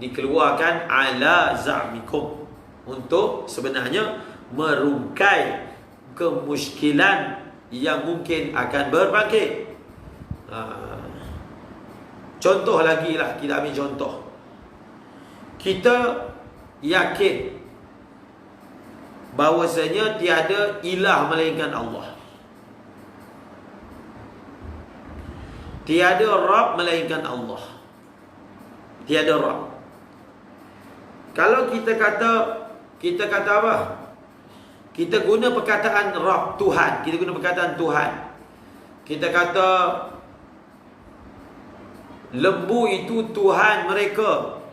dikeluarkan ala za'mikum untuk sebenarnya merungkai kemusykilan yang mungkin akan berbangkit. Contoh lagi lah, kita ambil contoh. Kita yakin bahawasanya tiada ilah melainkan Allah. Tiada Rabb melainkan Allah. Tiada Rabb. Kalau kita kata apa? Kita guna perkataan Rabb, Tuhan. Kita guna perkataan Tuhan. Kita kata lembu itu Tuhan mereka.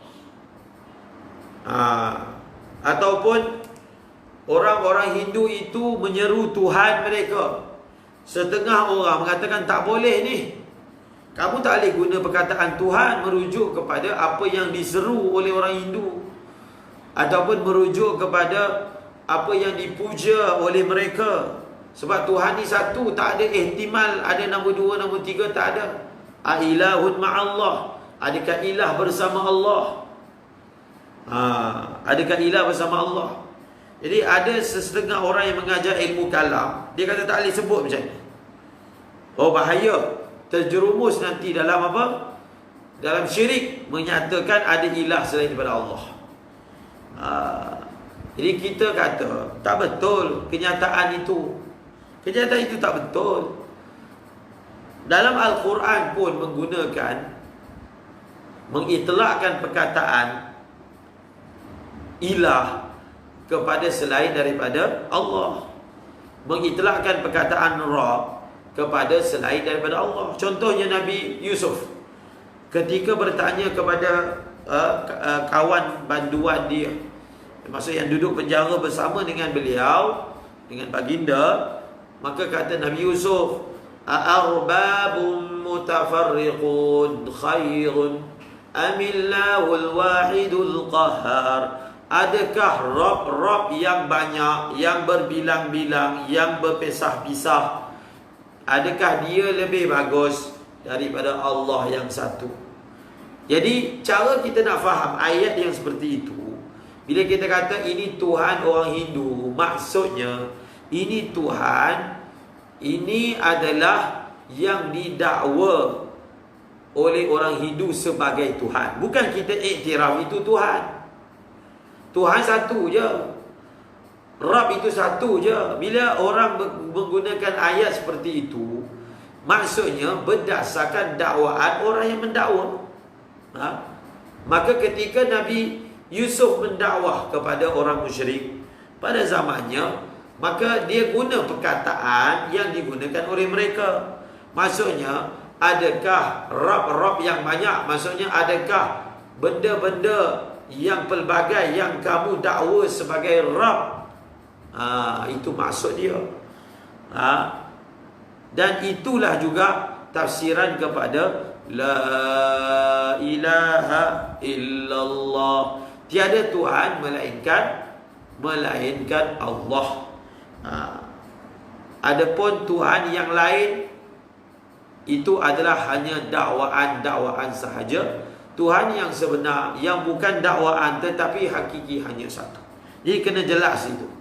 Ataupun orang-orang Hindu itu menyeru Tuhan mereka. Setengah orang mengatakan tak boleh ni. Kamu tak boleh guna perkataan Tuhan merujuk kepada apa yang diseru oleh orang Hindu, ataupun merujuk kepada apa yang dipuja oleh mereka. Sebab Tuhan ni satu, tak ada ihtimal ada nombor dua, nombor tiga, tak ada. Ilahun ma'allah, adakah ilah bersama Allah? Adakah ilah bersama Allah? Jadi ada setengah orang yang mengajar ilmu kalam, dia kata tak boleh sebut macam ni. Oh, bahaya. Terjerumus nanti dalam apa? Dalam syirik, menyatakan ada ilah selain daripada Allah. Jadi kita kata tak betul kenyataan itu. Kenyataan itu tak betul. Dalam Al-Quran pun mengitlakkan perkataan ilah kepada selain daripada Allah. Mengitlakkan perkataan Rabb kepada selain daripada Allah. Contohnya Nabi Yusuf ketika bertanya kepada kawan banduan dia, maksud yang duduk penjara bersama dengan beliau, dengan baginda, maka kata Nabi Yusuf, "A'arbabun mutafarriqun khairun amillahul wahidul qahhar?" Adakah Rob yang banyak, yang berbilang-bilang, yang berpisah-pisah, adakah dia lebih bagus daripada Allah yang satu? Jadi cara kita nak faham ayat yang seperti itu, bila kita kata ini Tuhan orang Hindu, maksudnya ini Tuhan, ini adalah yang didakwa oleh orang Hindu sebagai Tuhan. Bukan kita iktiraf itu Tuhan. Tuhan satu je, Rabb itu satu je. Bila orang menggunakan ayat seperti itu, maksudnya berdasarkan dakwaan orang yang mendakwa. Maka ketika Nabi Yusuf mendakwah kepada orang musyrik pada zamannya, maka dia guna perkataan yang digunakan oleh mereka. Maksudnya, adakah Rabb yang banyak? Maksudnya, adakah benda-benda yang pelbagai yang kamu dakwa sebagai Rabb? Itu maksud dia. Dan itulah juga tafsiran kepada La ilaha illallah, tiada Tuhan melainkan Allah. Adapun Tuhan yang lain itu adalah hanya dakwaan-dakwaan sahaja. Tuhan yang sebenar, yang bukan dakwaan tetapi hakiki, hanya satu. Jadi kena jelas itu.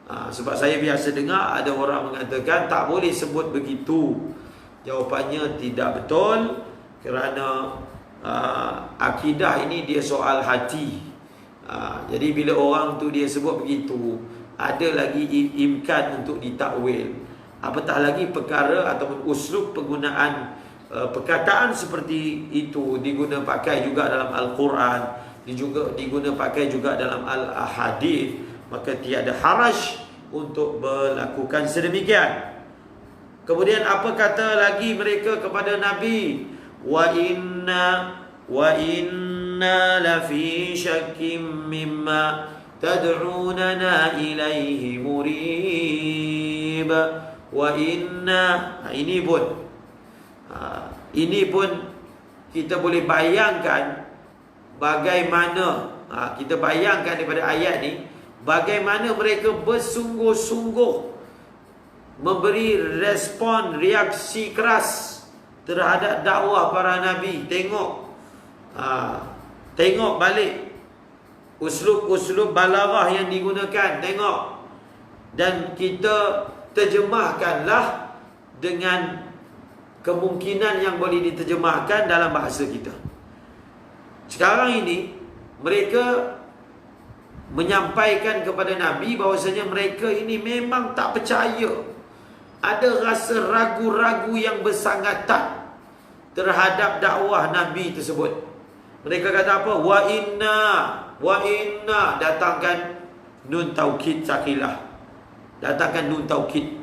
Sebab saya biasa dengar ada orang mengatakan tak boleh sebut begitu. Jawapannya tidak betul. Kerana akidah ini dia soal hati. Jadi bila orang tu dia sebut begitu, ada lagi imkan untuk ditakwil. Apatah lagi perkara ataupun uslub penggunaan perkataan seperti itu diguna pakai juga dalam Al-Quran, juga diguna pakai juga dalam Al-Hadith, maka tiada haraj untuk melakukan sedemikian. Kemudian apa kata lagi mereka kepada Nabi? Wa inna lafi syakkim mimma tad'unana ilaihi murib. Wa inna, ini pun kita boleh bayangkan bagaimana, kita bayangkan daripada ayat ni, bagaimana mereka bersungguh-sungguh memberi respon, reaksi keras terhadap dakwah para nabi. Tengok balik uslub balaghah yang digunakan, tengok. Dan kita terjemahkanlah dengan kemungkinan yang boleh diterjemahkan dalam bahasa kita. Sekarang ini mereka menyampaikan kepada Nabi bahawasanya mereka ini memang tak percaya, ada rasa ragu-ragu yang bersangatan terhadap dakwah Nabi tersebut. Mereka kata apa? Wa inna, datangkan nun taukid sakilah, datangkan nun taukid.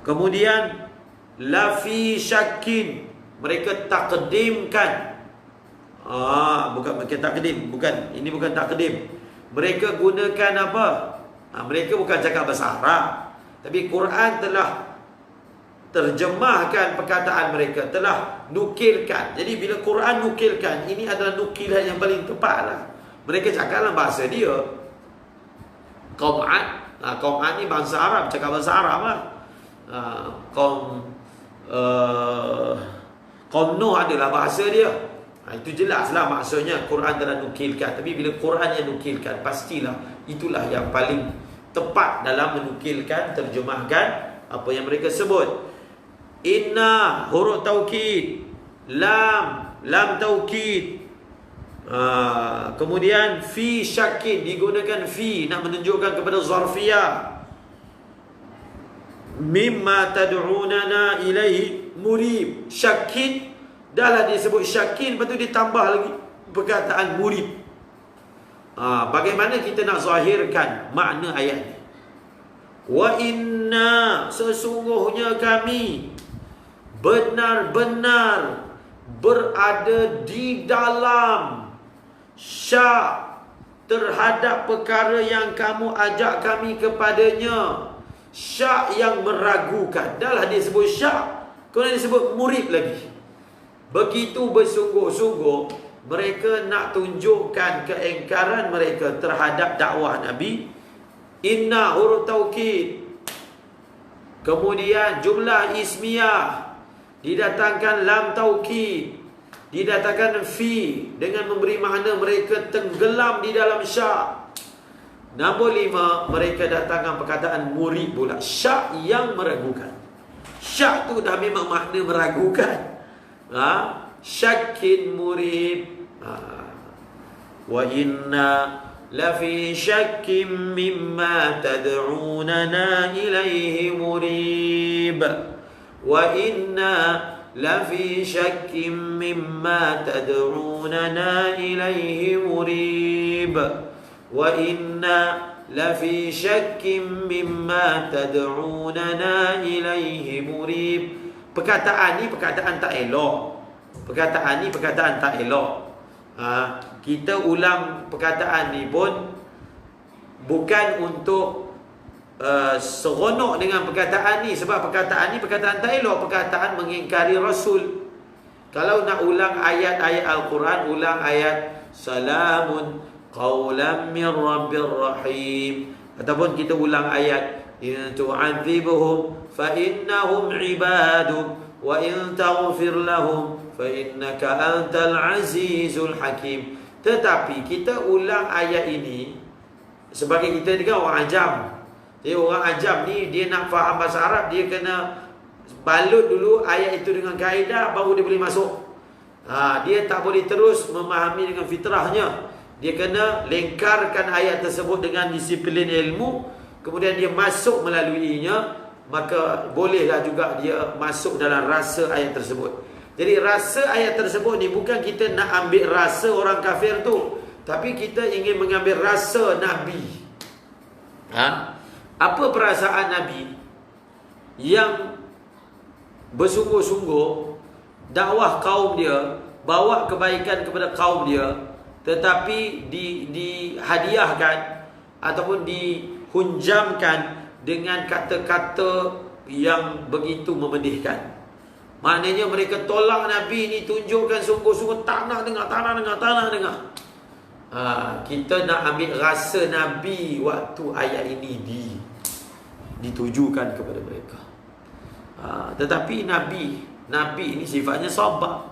Kemudian lafi syakin, mereka takdimkan. Bukan takdim, bukan, ini bukan takdim. Mereka gunakan apa? Mereka bukan cakap bahasa Arab, tapi Quran telah terjemahkan perkataan mereka, telah nukilkan. Jadi bila Quran nukilkan, ini adalah nukilan yang paling tepat lah. Mereka cakap dalam bahasa dia. Kaum Ad ni bangsa Arab, cakap bahasa Arab lah. Kaum Nuh adalah bahasa dia. Itu jelaslah maksudnya Quran telah nukilkan. Tapi bila Quran yang nukilkan, pastilah itulah yang paling tepat dalam menukilkan, terjemahkan apa yang mereka sebut. Inna, huruf taukid. Lam taukid. Kemudian fi syakin, digunakan fi nak menunjukkan kepada zarfiyah. Mimma tad'unana ilaihi murib. Syakin, dahlah disebut syakin, lepas tu ditambah lagi perkataan murib. Bagaimana kita nak zahirkan makna ayat ni? Wa inna, sesungguhnya kami benar-benar berada di dalam syak terhadap perkara yang kamu ajak kami kepadanya. Syak yang meragukan. Dah lah dia sebut syak, kemudian disebut murib lagi. Begitu bersungguh-sungguh mereka nak tunjukkan keingkaran mereka terhadap dakwah Nabi. Inna huruf taukid, kemudian jumlah ismiyah, didatangkan lam taukid, didatangkan fi, dengan memberi makna mereka tenggelam di dalam syak. Nombor 5, mereka datangkan perkataan murid pula, syak yang meragukan. Syak tu dah memang makna meragukan. Syakin murid. Wa inna lafi syakkim mimma tad'unana ilaihi murib. Wa inna lafi syakkim mimma tad'unana ilaihi murib. Wa inna lafi syakkim mimma tad'unana ilaihi murib. Perkataan ni perkataan tak elok. Perkataan ni perkataan tak elok. Kita ulang perkataan ni pun bukan untuk seronok dengan perkataan ni, sebab perkataan ni perkataan tak elok, perkataan mengingkari Rasul. Kalau nak ulang ayat-ayat Al-Quran, ulang ayat salamun qawlan min rabbir rahim, ataupun kita ulang ayat in tu'adzibhum fa innahum ibaduk wa in taghfir lahum fa innaka antal azizul hakim. Tetapi kita ulang ayat ini sebagai kita ni kan orang ajam. Jadi orang ajam ni dia nak faham bahasa Arab, dia kena balut dulu ayat itu dengan kaedah baru dia boleh masuk. Dia tak boleh terus memahami dengan fitrahnya. Dia kena lengkarkan ayat tersebut dengan disiplin ilmu, kemudian dia masuk melaluinya, maka bolehlah juga dia masuk dalam rasa ayat tersebut. Jadi rasa ayat tersebut ni bukan kita nak ambil rasa orang kafir tu, tapi kita ingin mengambil rasa Nabi. Apa perasaan Nabi yang bersungguh-sungguh dakwah kaum dia, bawa kebaikan kepada kaum dia, tetapi dihadiahkan ataupun dihunjamkan dengan kata-kata yang begitu memedihkan. Maknanya mereka tolak Nabi ni, tunjukkan sungguh-sungguh tak nak dengar, tak nak dengar, tak nak dengar. Kita nak ambil rasa Nabi waktu ayat ini ditujukan kepada mereka. Tetapi Nabi ini sifatnya sabar.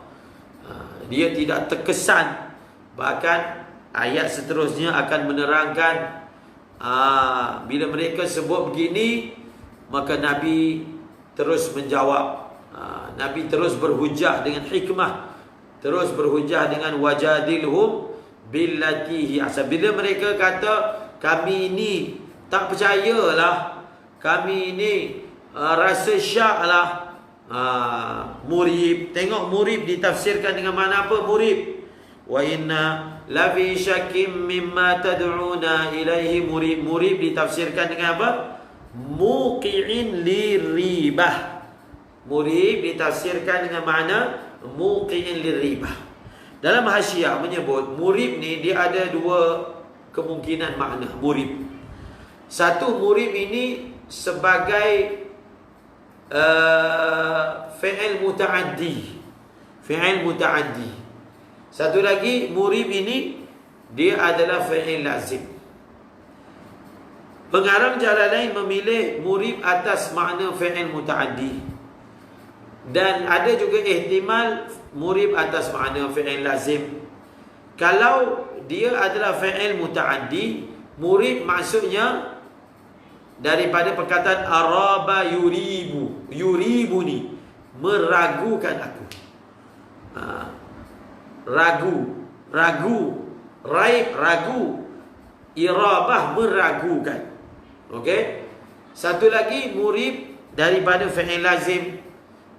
Dia tidak terkesan. Bahkan ayat seterusnya akan menerangkan bila mereka sebut begini, maka Nabi terus menjawab. Nabi terus berhujah dengan hikmah, terus berhujah dengan wajadilhum billati hi ahsan. Bila mereka kata kami ini tak percayalah, kami ini rasa syak lah, murib. Tengok murib ditafsirkan dengan mana apa murib. Wa inna lafi syakkim mimma tad'una ilaihi murib. Murib ditafsirkan dengan apa? Muqi'in liribah. Murib ditafsirkan dengan makna muqi'in liribah. Dalam hasyiah menyebut murib ni dia ada dua kemungkinan makna murib. Satu, murib ini sebagai fi'il muta'addi. Fi'il muta'addi. Satu lagi, murib ini dia adalah fi'il lazim. Pengarang Jalalain memilih murib atas makna fi'il muta'addi. Dan ada juga ihtimal murib atas makna fi'il lazim. Kalau dia adalah fi'il muta'addi, murib maksudnya daripada perkataan araba yuribu. Yuribu ni meragukan aku. Ragu. Raib, ragu. Irabah, meragukan. Okey. Satu lagi murib daripada fi'il lazim.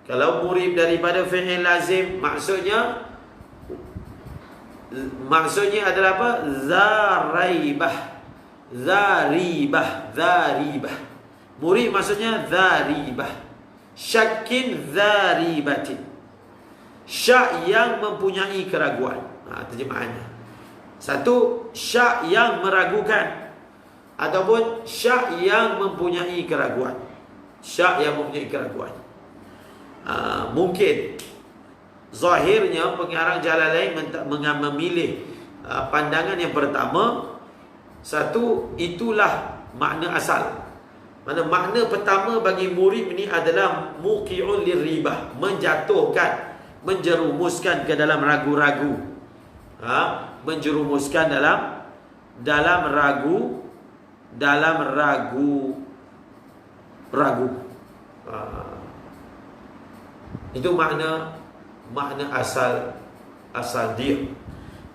Kalau murib daripada fi'il lazim, maksudnya adalah apa? Zaraibah. Zaribah. Murib maksudnya dharibah. Syakkin dharibatin. Syak yang mempunyai keraguan. Terjemahannya. Satu, syak yang meragukan. Ataupun syak yang mempunyai keraguan. Syak yang mempunyai keraguan. Mungkin zahirnya pengarang Jalalain memilih pandangan yang pertama. Satu, itulah makna asal. Makna pertama bagi murib ini adalah muqi'un lirribah, menjatuhkan, menjerumuskan ke dalam ragu-ragu. Menjerumuskan dalam ragu. Itu makna asal dia.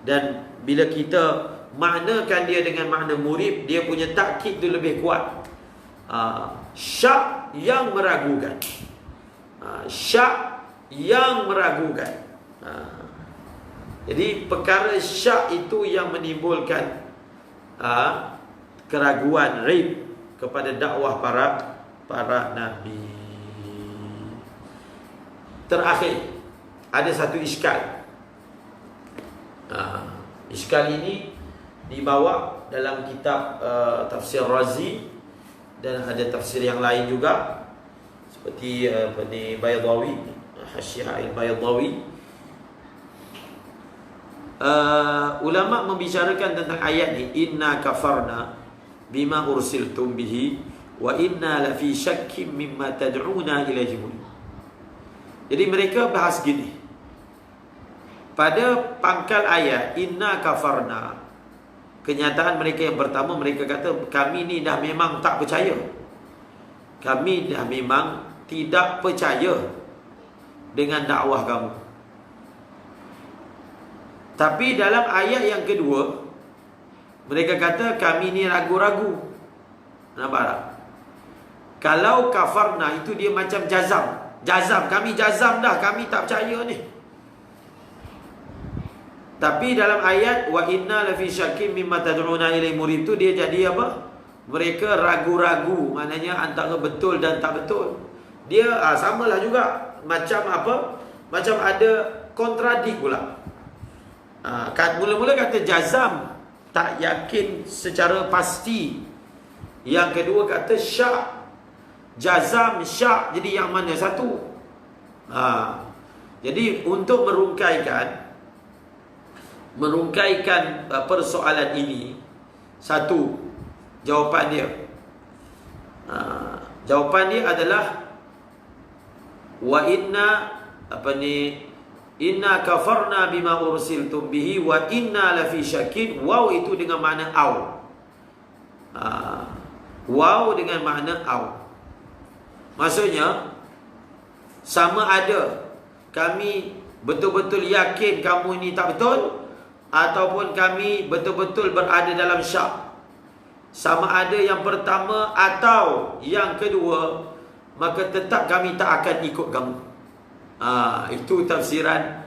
Dan bila kita maknakan dia dengan makna murib, dia punya takkid tu lebih kuat. Syak yang meragukan. Syak yang meragukan. Jadi perkara syak itu yang menimbulkan keraguan, raib kepada dakwah para nabi. Terakhir, ada satu iskal. Iskal ini dibawa dalam kitab tafsir Razi, dan ada tafsir yang lain juga, seperti Baydawi, Hasyiah al-Baydawi. Ulama membicarakan tentang ayat ni, inna kafarna bima ursiltum bihi wa inna lafi syakkim mimma tad'una ilaihi. Jadi mereka bahas gini, pada pangkal ayat inna kafarna, kenyataan mereka yang pertama, mereka kata kami ni dah memang tak percaya, kami dah memang tidak percaya dengan dakwah kamu. Tapi dalam ayat yang kedua, mereka kata kami ni ragu-ragu. Nampak tak? Kalau kafarna itu dia macam jazam. Kami jazam dah, kami tak percaya ni. Tapi dalam ayat wa inna lafi syakkim mimma tad'una ilaihi murib tu, dia jadi apa? Mereka ragu-ragu, maknanya antara betul dan tak betul. Dia samalah juga, macam apa? Macam ada kontradik pula. Mula-mula kata jazam, tak yakin secara pasti. Yang kedua kata syak. Jazam, syak, jadi yang mana satu? Jadi untuk merungkaikan persoalan ini, satu jawapan dia. Jawapan dia adalah wa inna kafarna bima ursiltum bihi wa inna lafi syakkin. Waw itu dengan makna au. Waw dengan makna au. Maksudnya sama ada kami betul-betul yakin kamu ini tak betul, ataupun kami betul-betul berada dalam syak. Sama ada yang pertama atau yang kedua, maka tetap kami tak akan ikut kamu. Itu tafsiran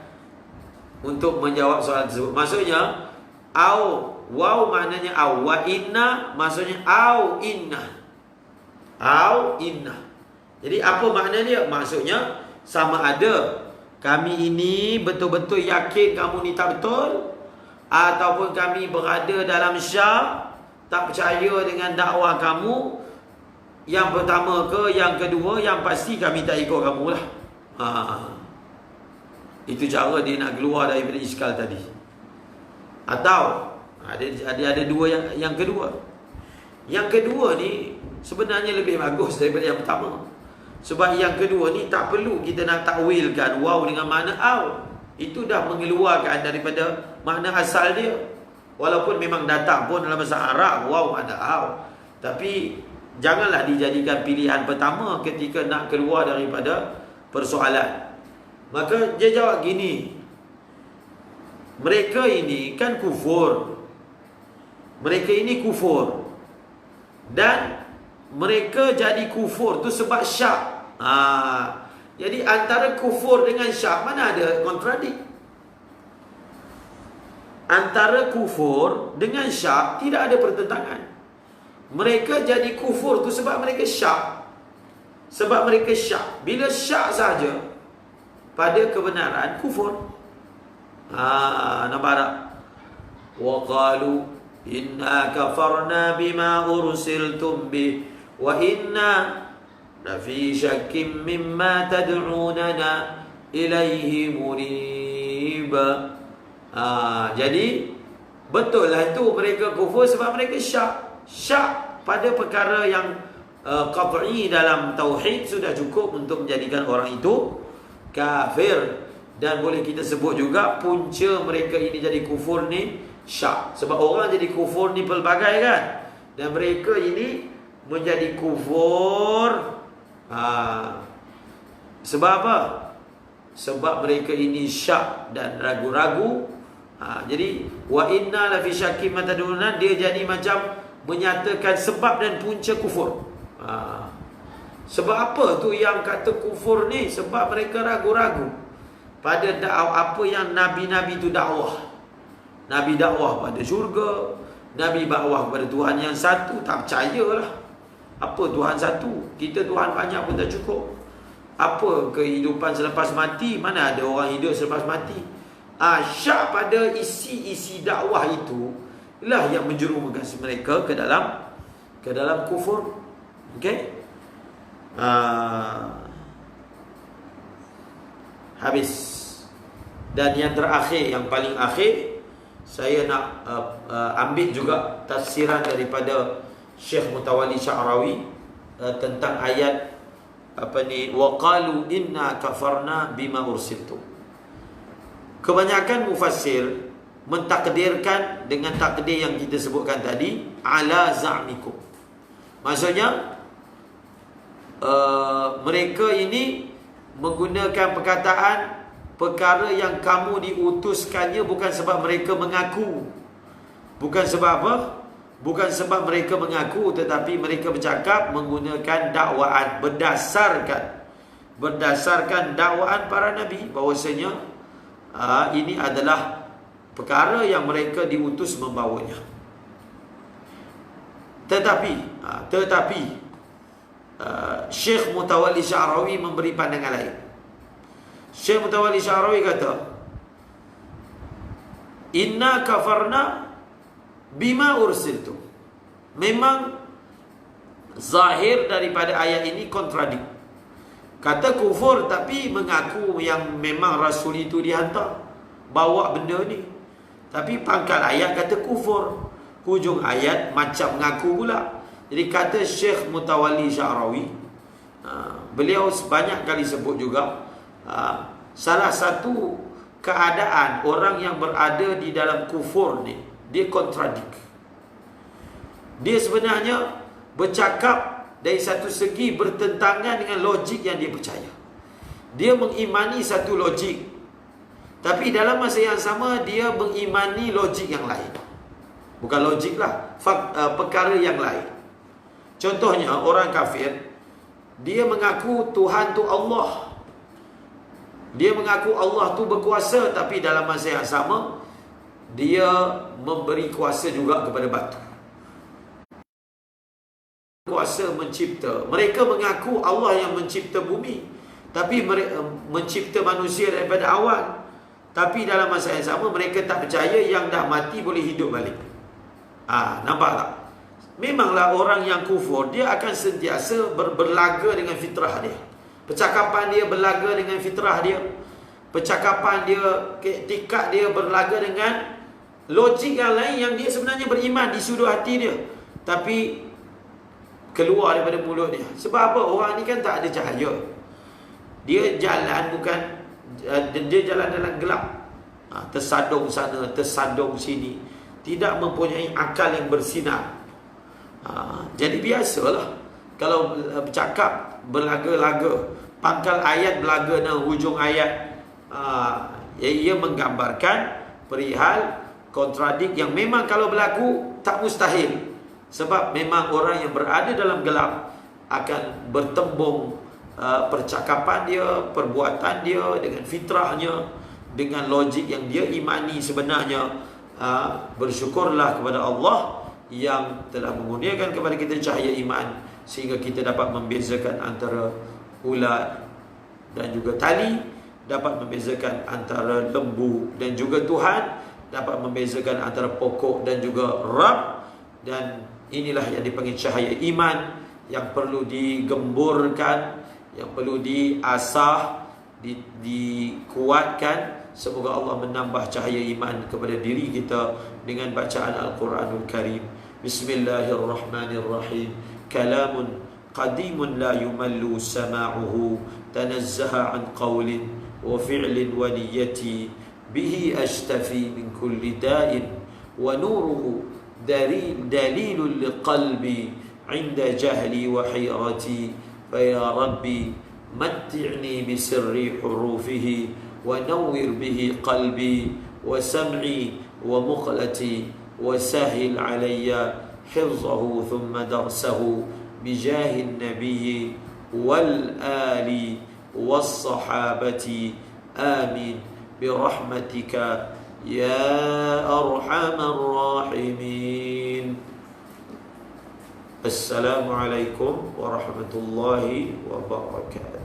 untuk menjawab soalan tersebut. Maksudnya au, waw maknanya au, wa inna maksudnya au inna. Au inna. Jadi apa makna dia? Maksudnya sama ada kami ini betul-betul yakin kamu ni tak betul, ataupun kami berada dalam syak, tak percaya dengan dakwah kamu. Yang pertama ke yang kedua, yang pasti kami tak ikut kamu lah. Itu cara dia nak keluar daripada iskal tadi. Atau ada dua yang kedua. Yang kedua ni sebenarnya lebih bagus daripada yang pertama. Sebab yang kedua ni tak perlu kita nak takwilkan waw dengan makna au. Itu dah mengeluarkan daripada makna asal dia. Walaupun memang datang pun dalam bahasa Arab waw makna au, tapi janganlah dijadikan pilihan pertama ketika nak keluar daripada persoalan. Maka dia jawab gini, mereka ini kan kufur. Mereka ini kufur. Dan mereka jadi kufur tu sebab syak. Jadi antara kufur dengan syak, mana ada kontradik? Antara kufur dengan syak tidak ada pertentangan. Mereka jadi kufur tu sebab mereka syak. Sebab mereka syak. Bila syak saja pada kebenaran, kufur. Nampak tak? Wa qalu inna kafarna bima ursiltum bih wa inna lafi syakkim mimma tad'unana ilaihi murib. Jadi betul lah itu mereka kufur sebab mereka syak. Syak pada perkara yang qat'i dalam tauhid sudah cukup untuk menjadikan orang itu kafir. Dan boleh kita sebut juga punca mereka ini jadi kufur ni syak. Sebab orang jadi kufur ni pelbagai kan. Dan mereka ini menjadi kufur sebab apa? Sebab mereka ini syak dan ragu-ragu. Jadi wa inna la fi syakkim mataduna, dia jadi macam menyatakan sebab dan punca kufur. Sebab apa tu yang kata kufur ni? Sebab mereka ragu-ragu pada apa yang Nabi-Nabi tu dakwah. Nabi dakwah pada syurga, Nabi dakwah kepada Tuhan yang satu, tak percayalah. Apa Tuhan satu? Kita Tuhan banyak pun tak cukup. Apa kehidupan selepas mati? Mana ada orang hidup selepas mati? Syak pada isi-isi dakwah itu lah yang menjerumuskan mereka ke dalam kufur. Okey? Habis. Dan yang terakhir, yang paling akhir, saya nak ambil juga tafsiran daripada Syekh Mutawalli Sya'rawi tentang ayat wa qalu inna kafarna bima ursiltum. Kebanyakan mufassir mentakdirkan dengan takdir yang kita sebutkan tadi, ala za'mikum. Maksudnya mereka ini menggunakan perkataan perkara yang kamu diutuskannya bukan sebab mereka mengaku. Bukan sebab apa? Bukan sebab mereka mengaku, tetapi mereka bercakap menggunakan dakwaan berdasarkan dakwaan para nabi bahawasanya ini adalah perkara yang mereka diutus membawanya. Tetapi Syekh Mutawalli Sya'rawi memberi pandangan lain. Syekh Mutawalli Sya'rawi kata, inna kafarna bima ursiltum. Memang zahir daripada ayat ini kontradik. Kata kufur tapi mengaku yang memang Rasul itu dihantar bawa benda ni. Tapi pangkal ayat kata kufur, hujung ayat macam mengaku pula. Jadi kata Syekh Mutawalli Sya'rawi, beliau banyak kali sebut juga, salah satu keadaan orang yang berada di dalam kufur ni, dia kontradik. Dia sebenarnya bercakap dari satu segi bertentangan dengan logik yang dia percaya. Dia mengimani satu logik, tapi dalam masa yang sama dia mengimani logik yang lain. Bukan logik lah, perkara yang lain. Contohnya orang kafir, dia mengaku Tuhan tu Allah. Dia mengaku Allah tu berkuasa, tapi dalam masa yang sama dia memberi kuasa juga kepada batu. Kuasa mencipta. Mereka mengaku Allah yang mencipta bumi, tapi mencipta manusia daripada awan. Tapi dalam masa yang sama mereka tak percaya yang dah mati boleh hidup balik. Nampak tak? Memanglah orang yang kufur, dia akan sentiasa berlaga dengan fitrah dia. Percakapan dia berlaga dengan fitrah dia. Percakapan dia, tikad dia berlaga dengan logik yang lain yang dia sebenarnya beriman di sudut hati dia, tapi keluar daripada mulut dia. Sebab apa? Orang ni kan tak ada cahaya. Dia jalan dia jalan dalam gelap. Tersadung sana, tersadung sini. Tidak mempunyai akal yang bersinar. Jadi biasalah kalau bercakap berlaga-laga, pangkal ayat berlaga dengan hujung ayat. Ia menggambarkan perihal kontradik yang memang kalau berlaku tak mustahil. Sebab memang orang yang berada dalam gelap akan bertembung percakapan dia, perbuatan dia dengan fitrahnya, dengan logik yang dia imani sebenarnya. Bersyukurlah kepada Allah yang telah mengurniakan kepada kita cahaya iman, sehingga kita dapat membezakan antara ulat dan juga tali, dapat membezakan antara lembu dan juga Tuhan, dapat membezakan antara pokok dan juga Rabb. Dan inilah yang dipanggil cahaya iman, yang perlu digemburkan, yang perlu diasah, dikuatkan. Semoga Allah menambah cahaya iman kepada diri kita dengan bacaan Al-Quranul Karim. Bismillahirrahmanirrahim. Kalamun qadimun la yumallu sama'uhu, tanazzaha an qawlin wa fi'lin wa niyyati, bihi ashtafi min kulli da'in, wa nuruhu dalilun liqalbi inda jahli wa hayrati, fa ya rabbi matti'ni bisirri hurufihi, wa nawwir bihi qalbi wa sam'i wa muqlati, wa sahil alayya hifzahu thumma darsahu, bijahin nabiyyi wal ali was sahabati, amin birahmatika ya arhamar rahimin. Assalamualaikum warahmatullahi wabarakatuh.